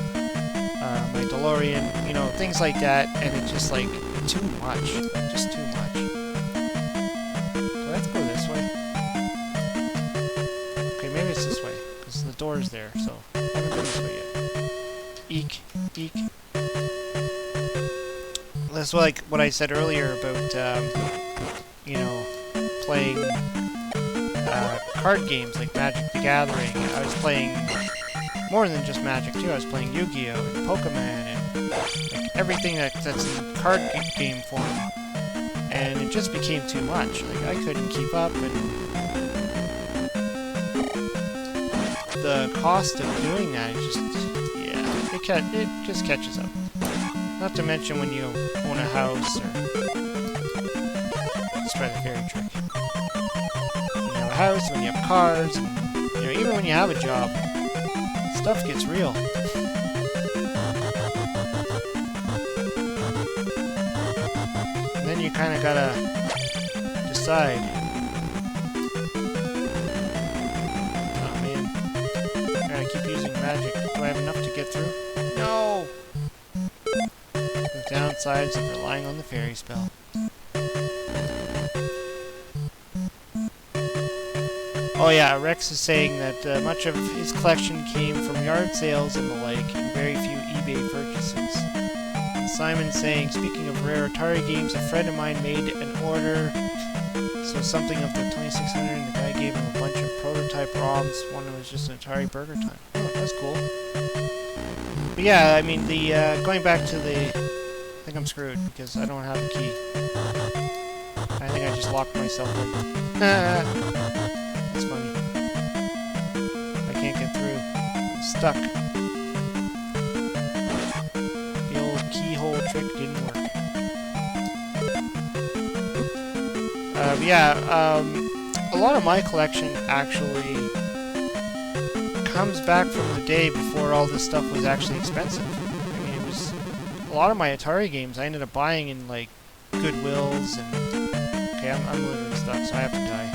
my DeLorean, you know, things like that, and it's just like too much. Just too much. Do I have to go this way? Okay, maybe it's this way, because the door's there, so I haven't been this way yet. Eek. Eek. That's like what I said earlier about, you know, playing card games like Magic the Gathering. I was playing more than just Magic, too. I was playing Yu-Gi-Oh! And Pokemon and like, everything that's in card game form. And it just became too much. Like, I couldn't keep up, and the cost of doing that is just, yeah, it just catches up. Not to mention when you own a house, or... Let's try the fairy trick. When you have a house, when you have cars, and, you know, even when you have a job, stuff gets real. And then you kind of gotta decide. Oh man. I keep using magic. Do I have enough to get through? No! The downsides of relying on the fairy spell. Oh yeah, Rex is saying that much of his collection came from yard sales and the like, and very few eBay purchases. And Simon's saying, speaking of rare Atari games, a friend of mine made an order, so something of the 2600, and the guy gave him a bunch of prototype ROMs. One was just an Atari Burger Time. Oh, that's cool. But yeah, I mean, the going back to the... I think I'm screwed, because I don't have a key. I think I just locked myself in. That's funny. I can't get through. I'm stuck. The old keyhole trick didn't work. A lot of my collection actually comes back from the day before all this stuff was actually expensive. I mean, it was... A lot of my Atari games I ended up buying in, like, Goodwills and... Okay, I'm literally stuck, so I have to die.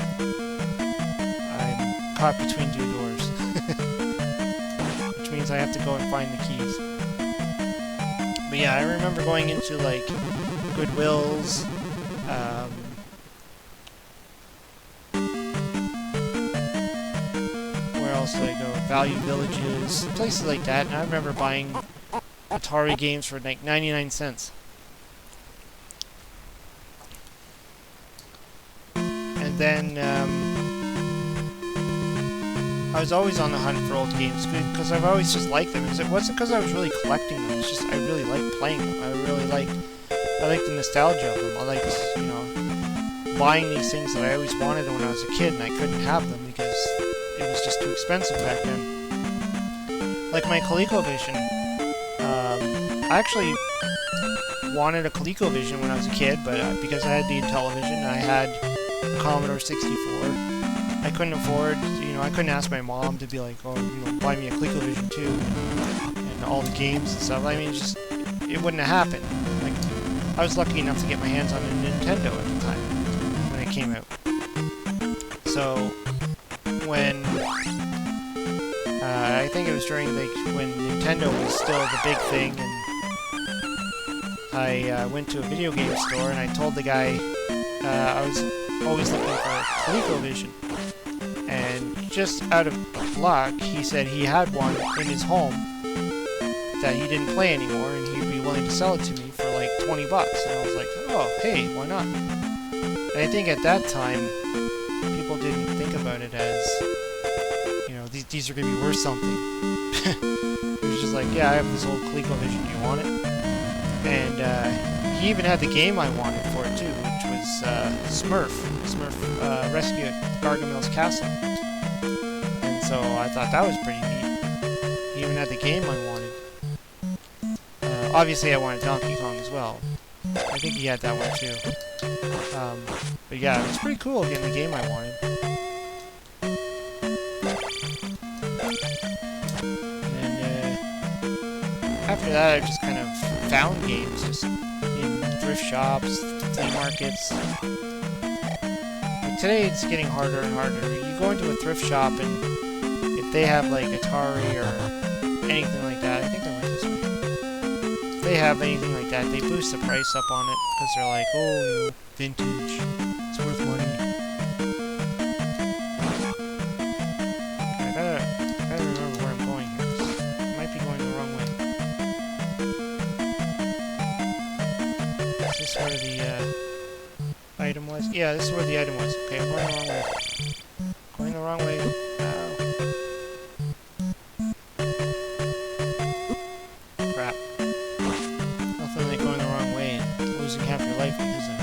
I'm caught between two doors. Which means I have to go and find the keys. But yeah, I remember going into, like, Goodwills, where else did I go? Value Villages, places like that, and I remember buying Atari games for, like, 99 cents. And then, I was always on the hunt for old games, because I've always just liked them. It wasn't because I was really collecting them, it's just I really liked playing them. I liked the nostalgia of them. I liked, you know, buying these things that I always wanted when I was a kid, and I couldn't have them because it was just too expensive back then. Like my ColecoVision, I actually wanted a ColecoVision when I was a kid, but because I had the Intellivision, I had a Commodore 64, I couldn't afford, you know, I couldn't ask my mom to be like, oh, you know, buy me a ColecoVision too, and all the games and stuff. I mean, it wouldn't have happened. Like, I was lucky enough to get my hands on a Nintendo at the time, when it came out. So, when, I think it was during, like, when Nintendo was still the big thing, and I went to a video game store, and I told the guy I was always looking for a ColecoVision. And just out of luck, he said he had one in his home that he didn't play anymore, and he'd be willing to sell it to me for like 20 bucks. And I was like, oh, hey, why not? And I think at that time, people didn't think about it as, you know, these are going to be worth something. It was just like, yeah, I have this old ColecoVision, do you want it? And he even had the game I wanted for it too, which was Smurf Rescue at Gargamel's Castle. And so I thought that was pretty neat. He even had the game I wanted. Obviously I wanted Donkey Kong as well. I think he had that one too. But yeah, it was pretty cool getting the game I wanted. And then after that I just kind of found games just in thrift shops, flea markets. But today it's getting harder and harder. You go into a thrift shop and if they have like Atari or anything like that, I think I went this way. If they have anything like that, they boost the price up on it because they're like, oh, you know, vintage, it's worth money. I gotta remember where I'm going here. I might be going the wrong way. Is this where the item was? Yeah, this is where the item was. Okay, I'm going the wrong way. Going the wrong way. Crap. Nothing like going the wrong way and losing half your life because of it.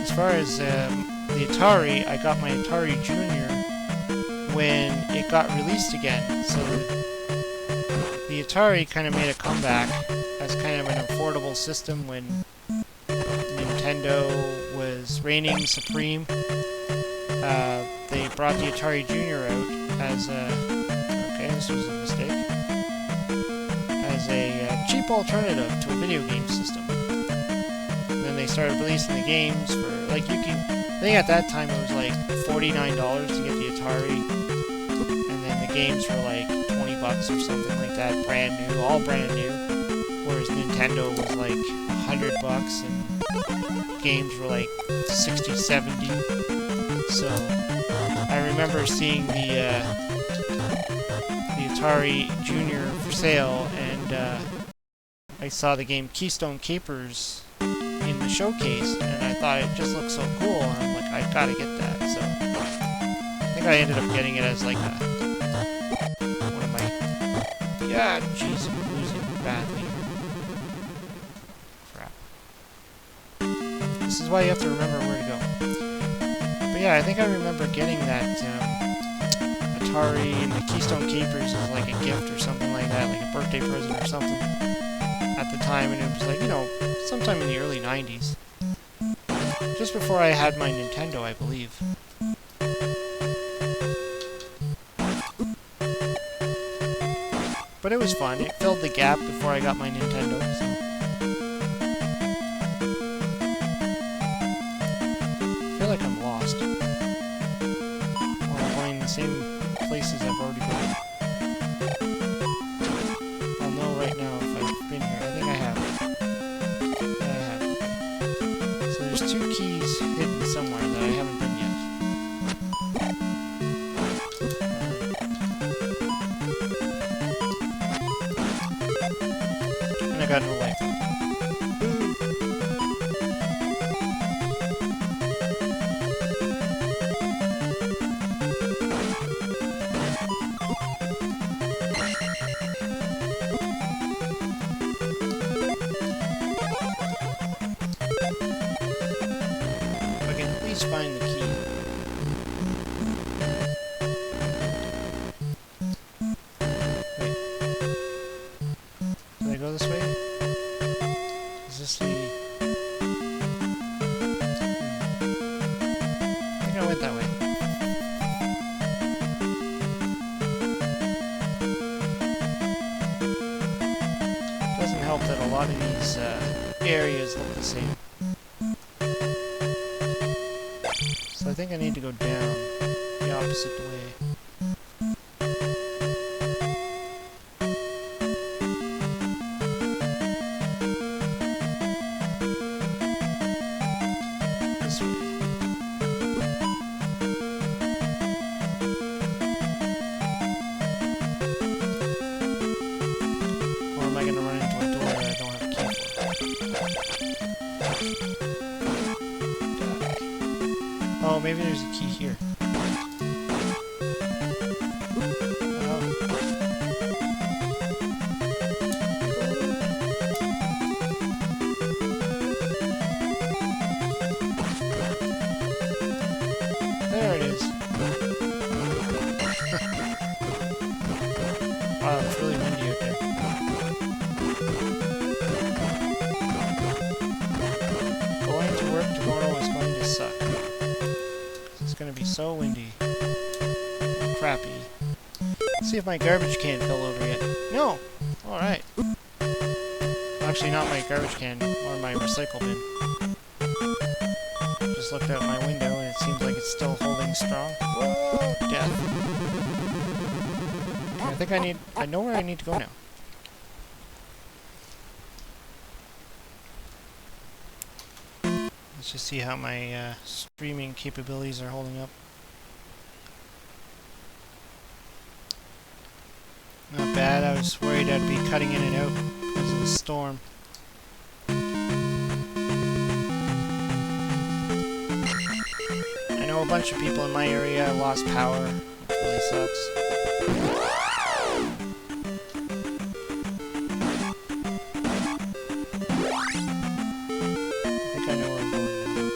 As far as the Atari, I got my Atari Junior when it got released again. So the Atari kind of made a comeback as kind of an affordable system when Nintendo was reigning supreme. They brought the Atari Junior out as a... Okay, this was a mistake. As a cheap alternative to a video game system. And then they started releasing the games for, like, you can... I think at that time it was like $49 to get the Atari. And then the games were like $20 or something like that, brand new, all brand new. Whereas Nintendo was like $100 and games were like 60, 70. So I remember seeing the Atari Junior for sale, and I saw the game Keystone Capers in the showcase, and I thought it just looked so cool, and I'm like, I gotta get that. So I think I ended up getting it as like a... What am I... Yeah, jeez, I'm losing badly. Crap. This is why you have to remember where to go. But yeah, I think I remember getting that Atari and the Keystone Capers as like a gift or something like that, like a birthday present or something at the time, and it was like, you know, sometime in the early 90s. Just before I had my Nintendo, I believe. But it was fun. It filled the gap before I got my Nintendo, so... I feel like I'm lost. Or I'm going the same places I've already been. I'll know right now if I've been here. I think I have. Yeah, I have. So there's two keys hidden somewhere that I haven't been yet. And I got no life. Find the key. Wait. Did I go this way? Is this the... I think I went that way. It doesn't help that a lot of these areas look the same. I think I need to go down the opposite way. This way. Or am I going to run into a door that I don't have a key for? maybe there's a key here. There it is. Wow, it's really windy out there. Going to work tomorrow is going to suck. It's going to be so windy. Crappy. Let's see if my garbage can fell over yet. No! Alright. Actually, not my garbage can, or my recycle bin. Just looked out my window and it seems like it's still holding strong. Whoa! Death. Okay, I think I know where I need to go now. Let's just see how my streaming capabilities are holding up. Not bad. I was worried I'd be cutting in and out because of the storm. I know a bunch of people in my area lost power, which really sucks. I think I know where I'm going now.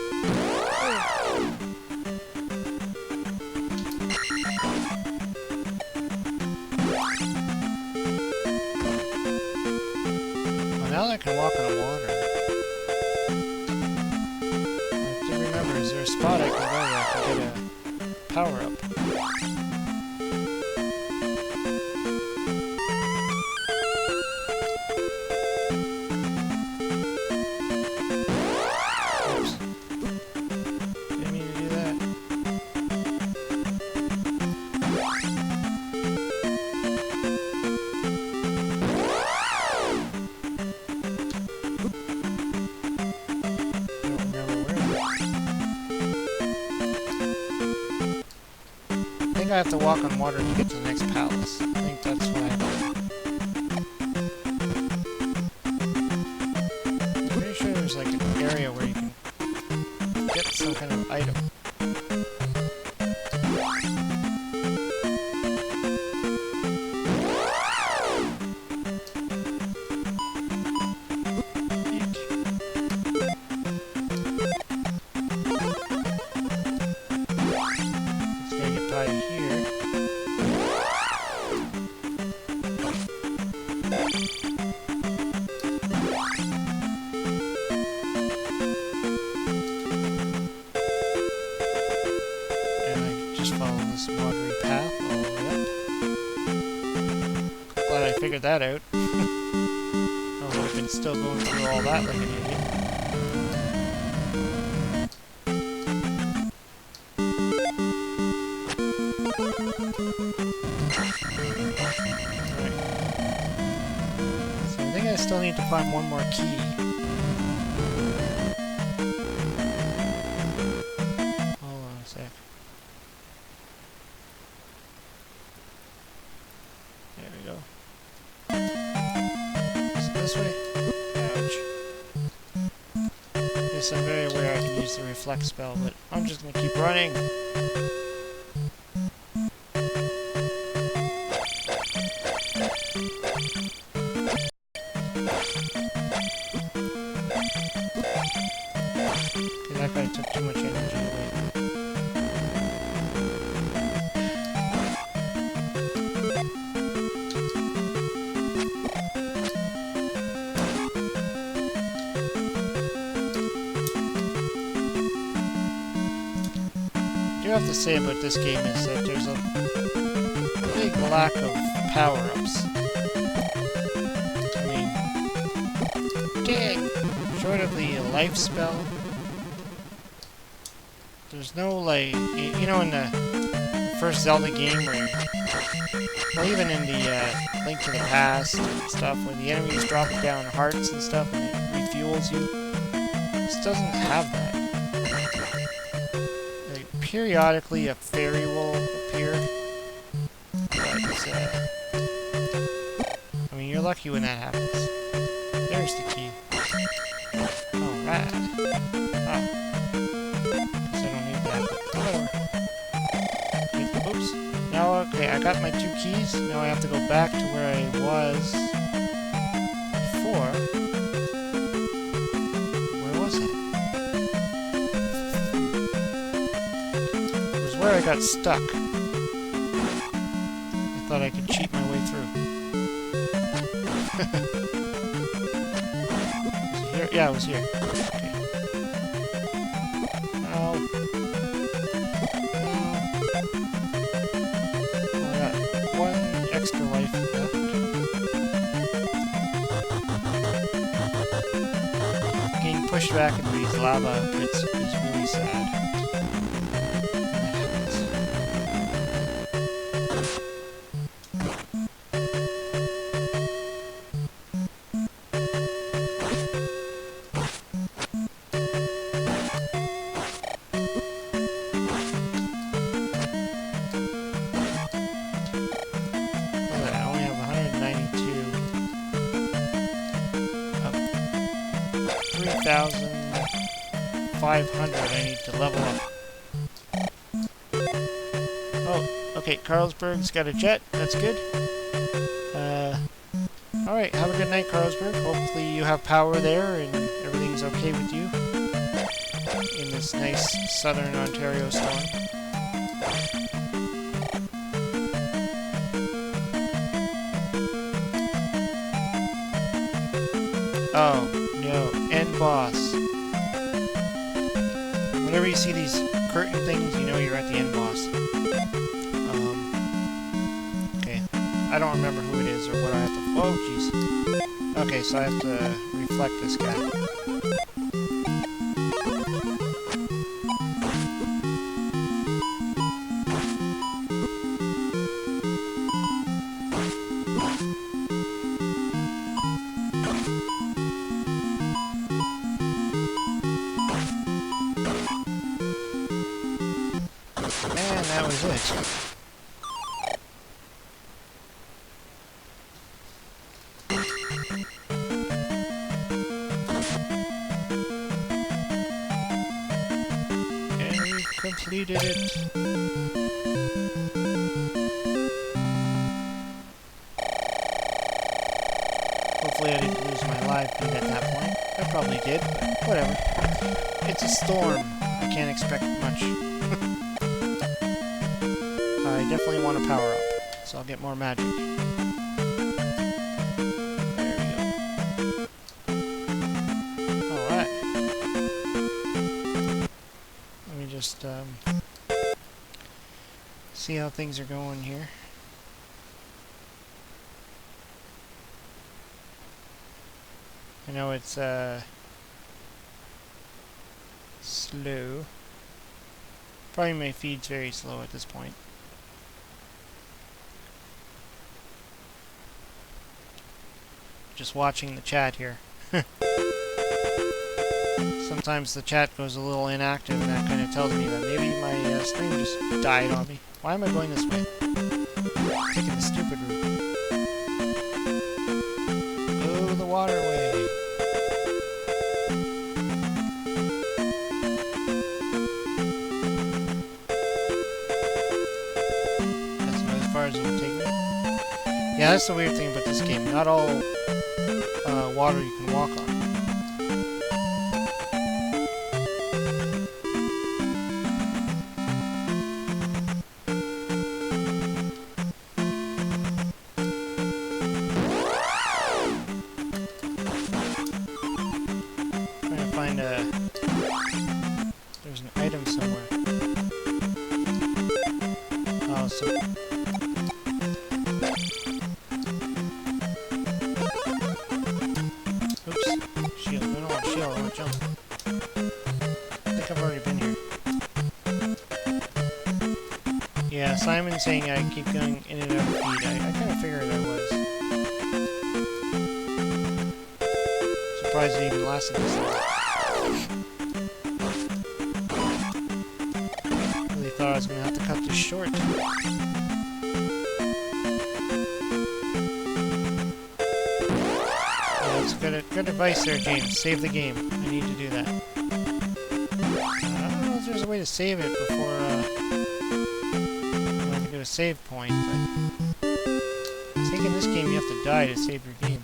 Now that I can walk on the water. I have to remember, is there a spot I can go where I can get a power up? Oops. Didn't mean to do that. I think I have to walk on water to get to the next palace. I think that's what I do. I'm pretty sure there's like an area where you can get some kind of item. Figured that out. I would have been still going through all that like an idiot. Right. So I think I still need to find one more key. Hold on a sec. There we go. This way? Ouch. Yes, I'm very aware I can use the reflect spell, but I'm just gonna keep running. Okay, that guy took too much energy away. What I have to say about this game is that there's a big lack of power-ups. I mean, dang! Short of the life spell, there's no, like, you know, in the first Zelda game where, well, even in the Link to the Past and stuff, where the enemies drop down hearts and stuff and it refuels you, this doesn't have that. Periodically a fairy will appear, but I mean, you're lucky when that happens. There's the key. Alright. Oh. Guess I don't need that. Whatever. Oops. Now, okay, I got my 2 keys. Now I have to go back to where I was before. Where was it? It was where I got stuck. I thought I could cheat my way through. Was it here? Yeah, it was here. Okay. Oh. I got 1 extra life left. Getting pushed back into these lava pits is really sad. $3,500 I need to level up. Oh, okay, Carlsberg's got a jet. That's good. Alright, have a good night, Carlsberg. Hopefully you have power there and everything's okay with you in this nice southern Ontario storm. Oh, no. End boss. Whenever you see these curtain things, you know you're at the end boss. Okay. I don't remember who it is or what I have to... Oh, jeez. Okay, so I have to reflect this guy. And that was it. And we completed it. Hopefully I didn't lose my live feed at that point. I probably did, but whatever. It's a storm. I can't expect much. I definitely want to power up, so I'll get more magic. There we go. Alright. Let me just see how things are going here. I know it's slow. Probably my feed's very slow at this point. Just watching the chat here. Sometimes the chat goes a little inactive and that kind of tells me that maybe my stream just died on me. Why am I going this way? I'm taking the stupid route. Oh, the waterway. That's about as far as it will take me. Yeah, that's the weird thing about this game. Not all water you can walk on. Trying to find there's an item somewhere. Oh, so... Shield. I don't want shield, I want jump. I think I've already been here. Yeah, Simon's saying I keep going in and out of feed. I kind of figured I was. Surprised it even lasted this long. Really thought I was going to have to cut this short. Good advice there, James. Save the game. I need to do that. I don't know if there's a way to save it before I have to get a save point, but I think in this game you have to die to save your game.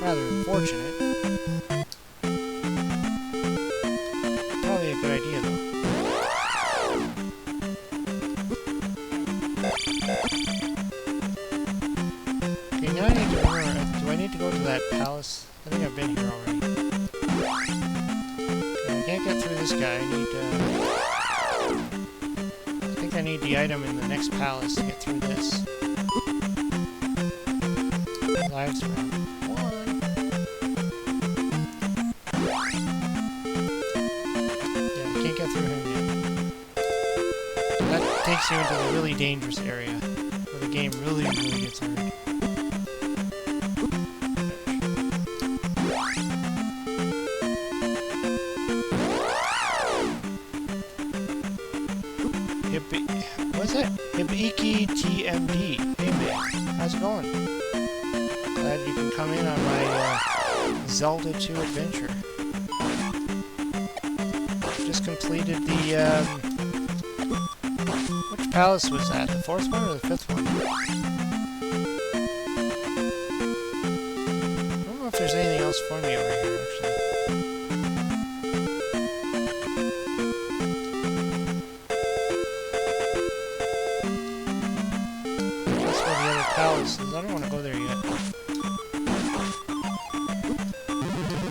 Rather unfortunate. Probably a good idea though. Okay, now I need to remember, do I need to go to that palace? I think I've been here already. Okay, I can't get through this guy. I think I need the item in the next palace to get through this. Lives around. One. Yeah, I can't get through him yet. That takes you into the really dangerous area, where the game really gets hard. What's that? Hibiki TMD. Hey man, how's it going? Glad you can come in on my Zelda 2 adventure. Just completed the, which palace was that? The 4th one or the 5th one? I don't know if there's anything else for me over here, actually. That's where the other palace is. I don't want to go there yet.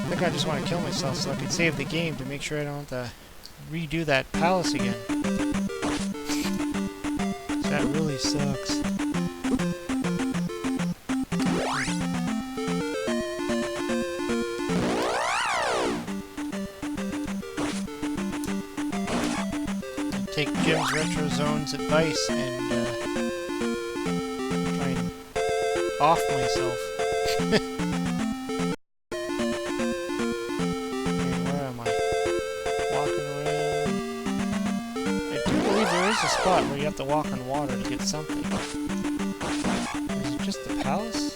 I think I just want to kill myself so I can save the game to make sure I don't have to redo that palace again. That really sucks. Take Jim's Retro Zone's advice and try and off myself. A spot where you have to walk on water to get something. Is it just the palace?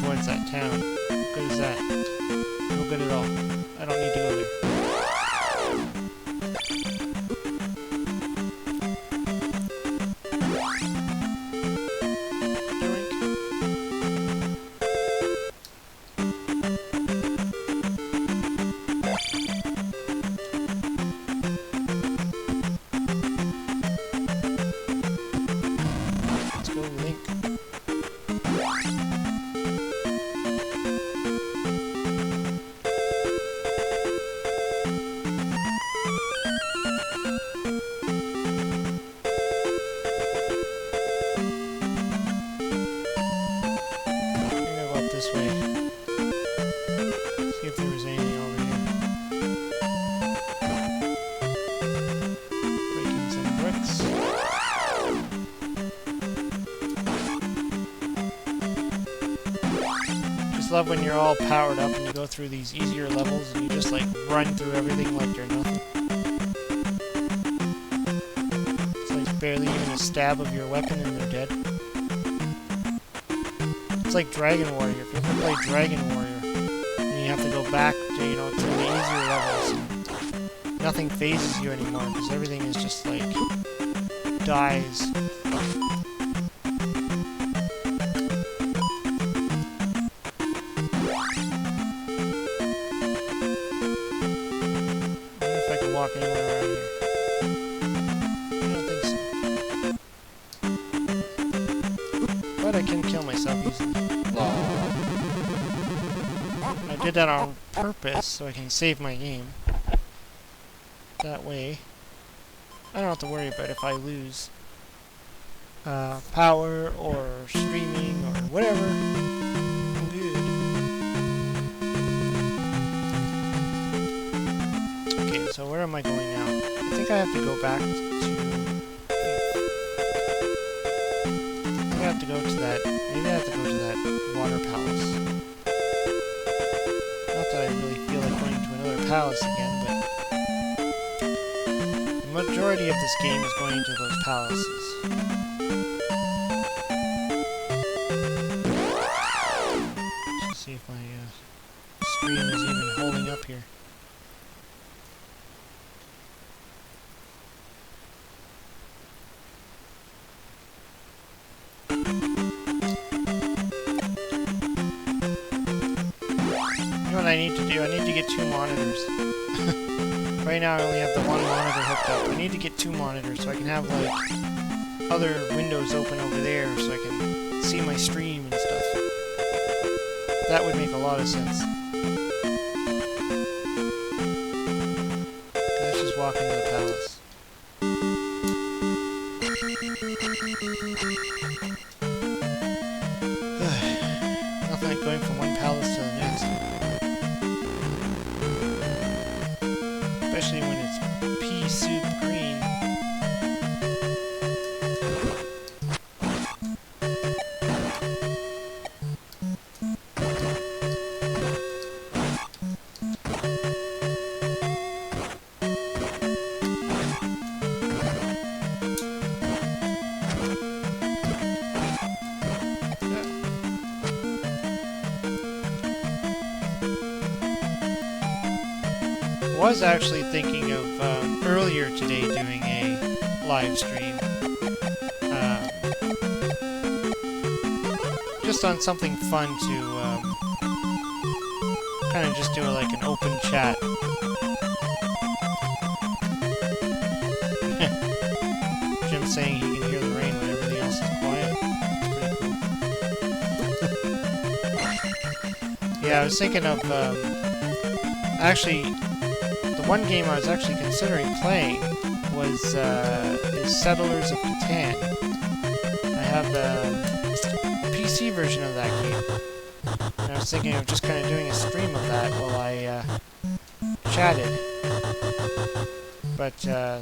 Towards that town. How good is that? No good at all. I don't need to go there. Let's go Link. This way. See if there was anything over here. Breaking some bricks. Just love when you're all powered up and you go through these easier levels and you just like run through everything like you're nothing. It's like barely even a stab of your weapon and they're dead. It's like Dragon Warrior. If you ever play Dragon Warrior, and you have to go back to, you know, to the easier levels, nothing phases you anymore, because everything is just like, dies. I wonder if I can walk anywhere around here. I don't think so. But I can kill myself easily. I did that on purpose so I can save my game. That way, I don't have to worry about if I lose power or streaming or whatever. I'm good. Okay, so where am I going now? I think I have to go back to I have to go to that. Maybe I have to go to that water palace. Not that I really feel like going to another palace again, but the majority of this game is going to those palaces. Let's see if my stream is even holding up here. What I need to do, I need to get 2 monitors. Right now I only have the 1 monitor hooked up. I need to get 2 monitors so I can have like other windows open over there so I can see my stream and stuff. That would make a lot of sense. Let's just walk into the palace. Nothing like going from one palace to the next. Especially when it's pea soup green. I was actually thinking of earlier today doing a live stream. Just on something fun to kind of just do like an open chat. Jim's saying he can hear the rain when everything else is quiet. That's pretty cool. Yeah, I was thinking of actually. The one game I was actually considering playing was is Settlers of Catan. I have the PC version of that game. And I was thinking of just kind of doing a stream of that while I chatted. But I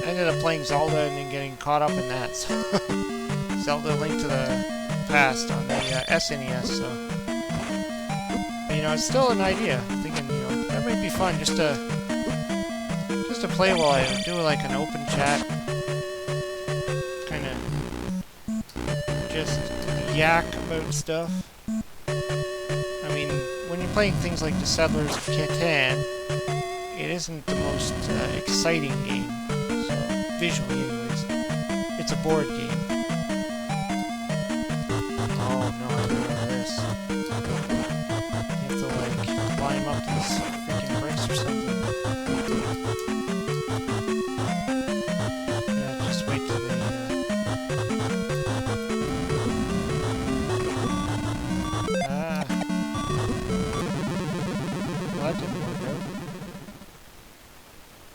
ended up playing Zelda and then getting caught up in that. So Zelda Link to the Past on the SNES. So, but, you know, it's still an idea. I'm thinking, you know, that might be fun just to play while I do like an open chat, kind of just yak about stuff. I mean, when you're playing things like the Settlers of Catan, it isn't the most exciting game, so visually anyways. It's a board game. Oh no, I don't know this. You have to like climb up to this freaking bricks or something.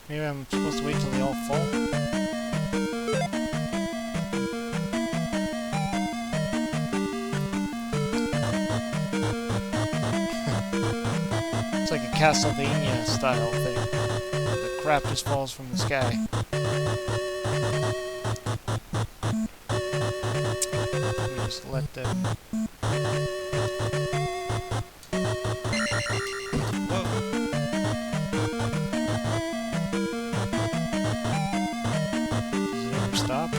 Maybe I'm supposed to wait till they all fall? It's like a Castlevania style thing. The crap just falls from the sky. Let me just let them... Whoa. Stop.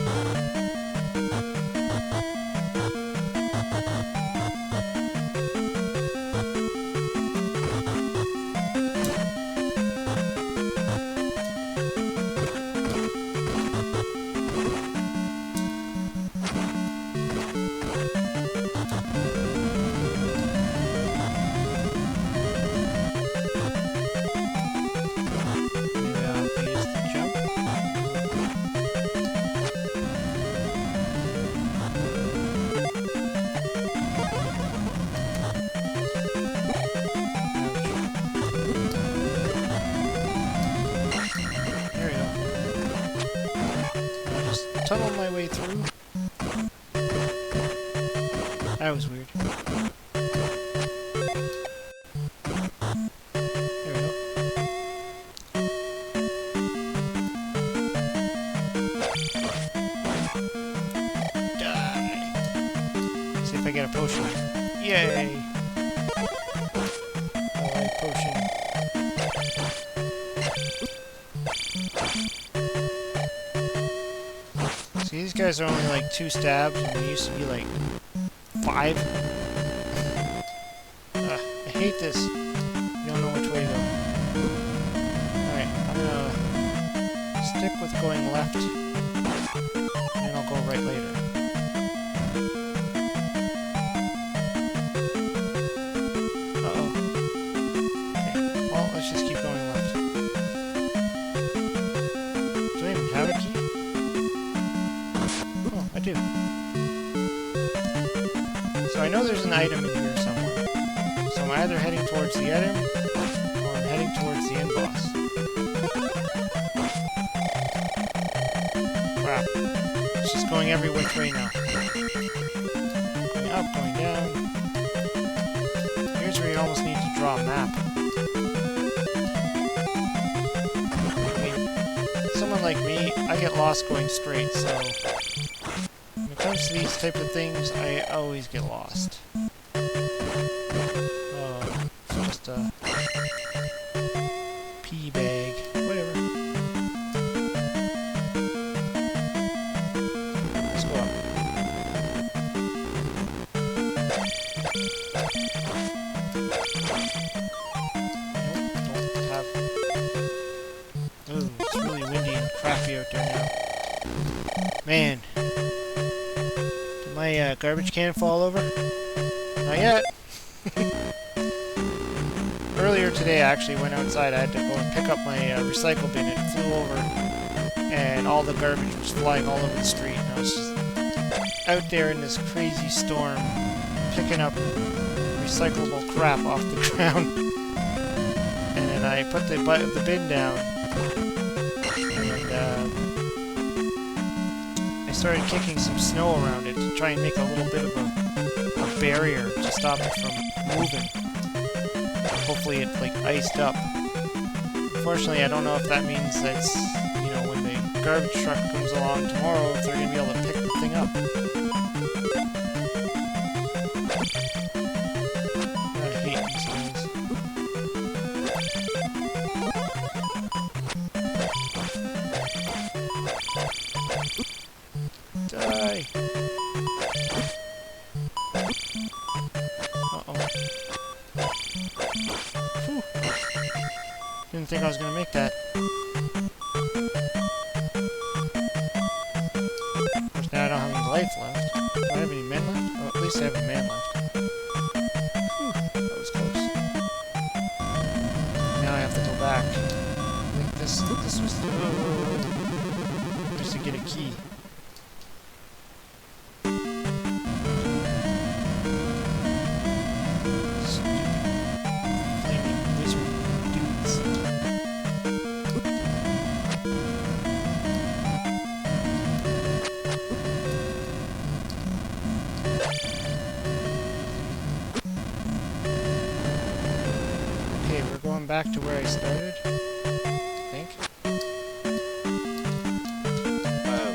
Tunnel my way through. That was weird. There we go. Die. if I get a potion. Yay! Alright, potion. See, these guys are only like 2 stabs, and they used to be like 5. I hate this. You don't know which way to go. Alright, I'm gonna stick with going left, and then I'll go right later. Uh-oh. Okay, well, let's just keep going left. Do I even have a key? Oh, I do. So I know there's an item in here somewhere. So I'm either heading towards the item, or I'm heading towards the end boss. Crap. It's just going every which way now. Going up, going down. Here's where you almost need to draw a map. I mean, someone like me, I get lost going straight, so when it comes to these type of things, I always get lost. Oh, it's just a pea bag. Whatever. Let's go up. Nope, don't have... Ooh, it's really windy and crappy out there now. Man. Did my garbage can fall over? Not yet. Earlier today, I actually went outside. I had to go and pick up my recycle bin. It flew over, and all the garbage was flying all over the street. And I was just out there in this crazy storm, picking up recyclable crap off the ground. And then I put the bin down, and I started kicking some snow around it to try and make a little bit of a barrier to stop it from moving. Hopefully it, like, iced up. Unfortunately, I don't know if that means that's, you know, when the garbage truck comes along tomorrow, if they're going to be able to pick the thing up. I hate these guys. Die! Uh-oh. Whew. Didn't think I was gonna make that. Of course, now I don't have any life left. Do I have any men left? Oh, at least I have a man left. Whew, that was close. Now I have to go back. I think this was... just to get a key. Back to where I started, I think. Whoa.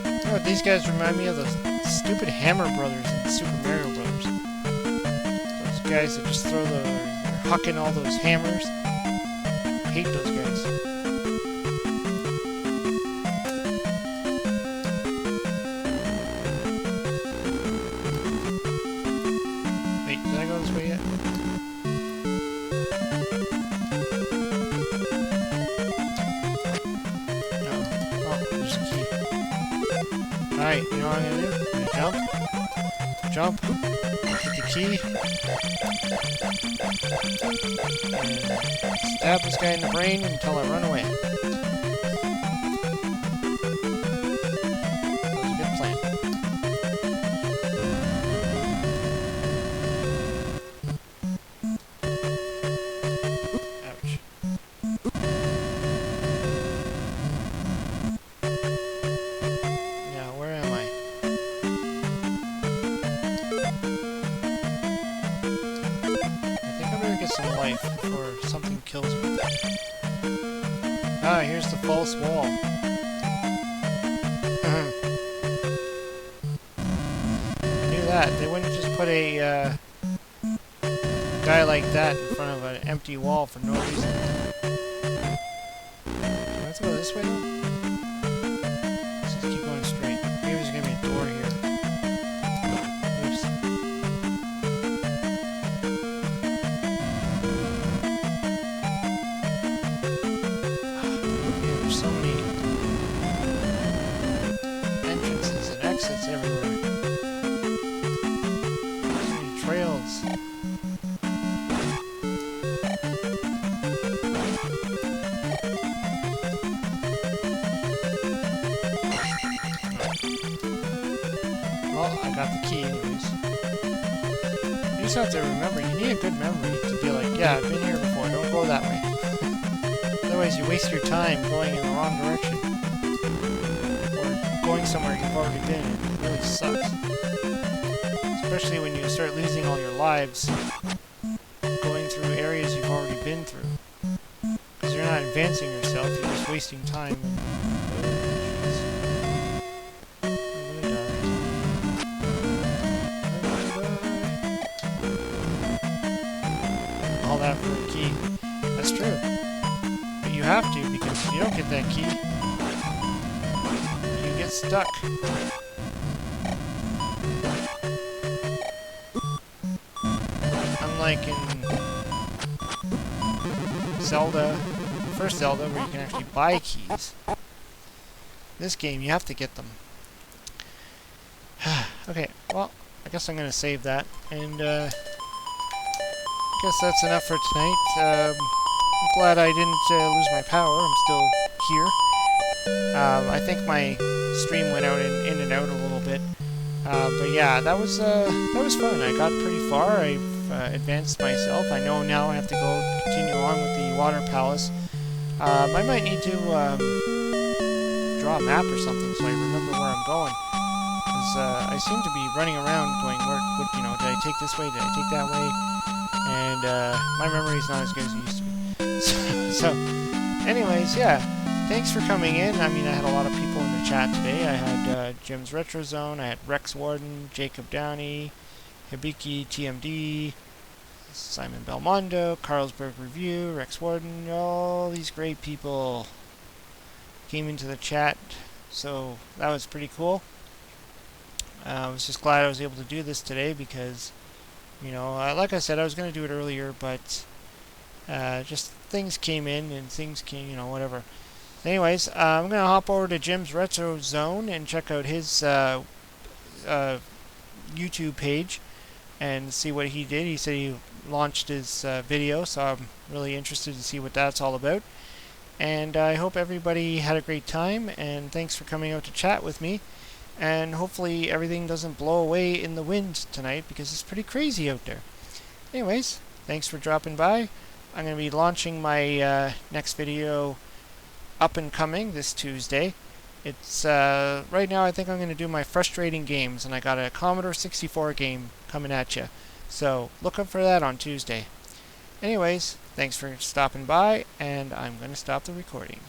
You know what, these guys remind me of the stupid Hammer Brothers in Super Mario Brothers. Those guys that just throw they're hucking all those hammers. I hate those guys. Wait, did I go this way yet? Alright, you know what I'm gonna do? I'm gonna jump, get the key, and stab this guy in the brain until I run away. That was a good plan. Ouch. Some life before something kills me. Ah, here's the false wall. I knew that that. They wouldn't just put a guy like that in front of an empty wall for no reason. Let's go this way though. Let's just keep going straight. Maybe there's gonna be a door here. Oops. Yeah, there's so many entrances and exits everywhere. So many trails. Well, I got the key anyways. You just have to remember, you need a good memory to be like, yeah, I've been here before, don't go that way. Otherwise you waste your time going in the wrong direction. Or going somewhere you've already been. It really sucks. Especially when you start losing all your lives going through areas you've already been through. Because you're not advancing yourself, you're just wasting time. All that for a key. That's true. But you have to, because if you don't get that key, you get stuck. Unlike in Zelda, first Zelda, where you can actually buy keys. This game, you have to get them. Okay, well, I guess I'm going to save that, and I guess that's enough for tonight. I'm glad I didn't lose my power. I'm still here. I think my stream went out in and out a little bit. But yeah, that was fun. I got pretty far. I've advanced myself. I know now I have to go continue on with the water palace. I might need to draw a map or something so I remember where I'm going. Because I seem to be running around going, you know, did I take this way? Did I take that way? And my memory's not as good as it used to be. So, anyways, yeah. Thanks for coming in. I mean, I had a lot of people in the chat today. I had Jim's Retro Zone, I had Rex Warden, Jacob Downey, Hibiki TMD, Simon Belmondo, Carlsberg Review, Rex Warden, all these great people came into the chat. So, that was pretty cool. I was just glad I was able to do this today because, you know, like I said, I was going to do it earlier, but just things came in and things came, you know, whatever. Anyways, I'm going to hop over to Jim's Retro Zone and check out his YouTube page and see what he did. He said he launched his video, so I'm really interested to see what that's all about. And I hope everybody had a great time, and thanks for coming out to chat with me. And hopefully everything doesn't blow away in the wind tonight because it's pretty crazy out there. Anyways, thanks for dropping by. I'm going to be launching my next video up and coming this Tuesday. It's right now I think I'm going to do my frustrating games, and I got a Commodore 64 game coming at you. So look up for that on Tuesday. Anyways, thanks for stopping by, and I'm going to stop the recording.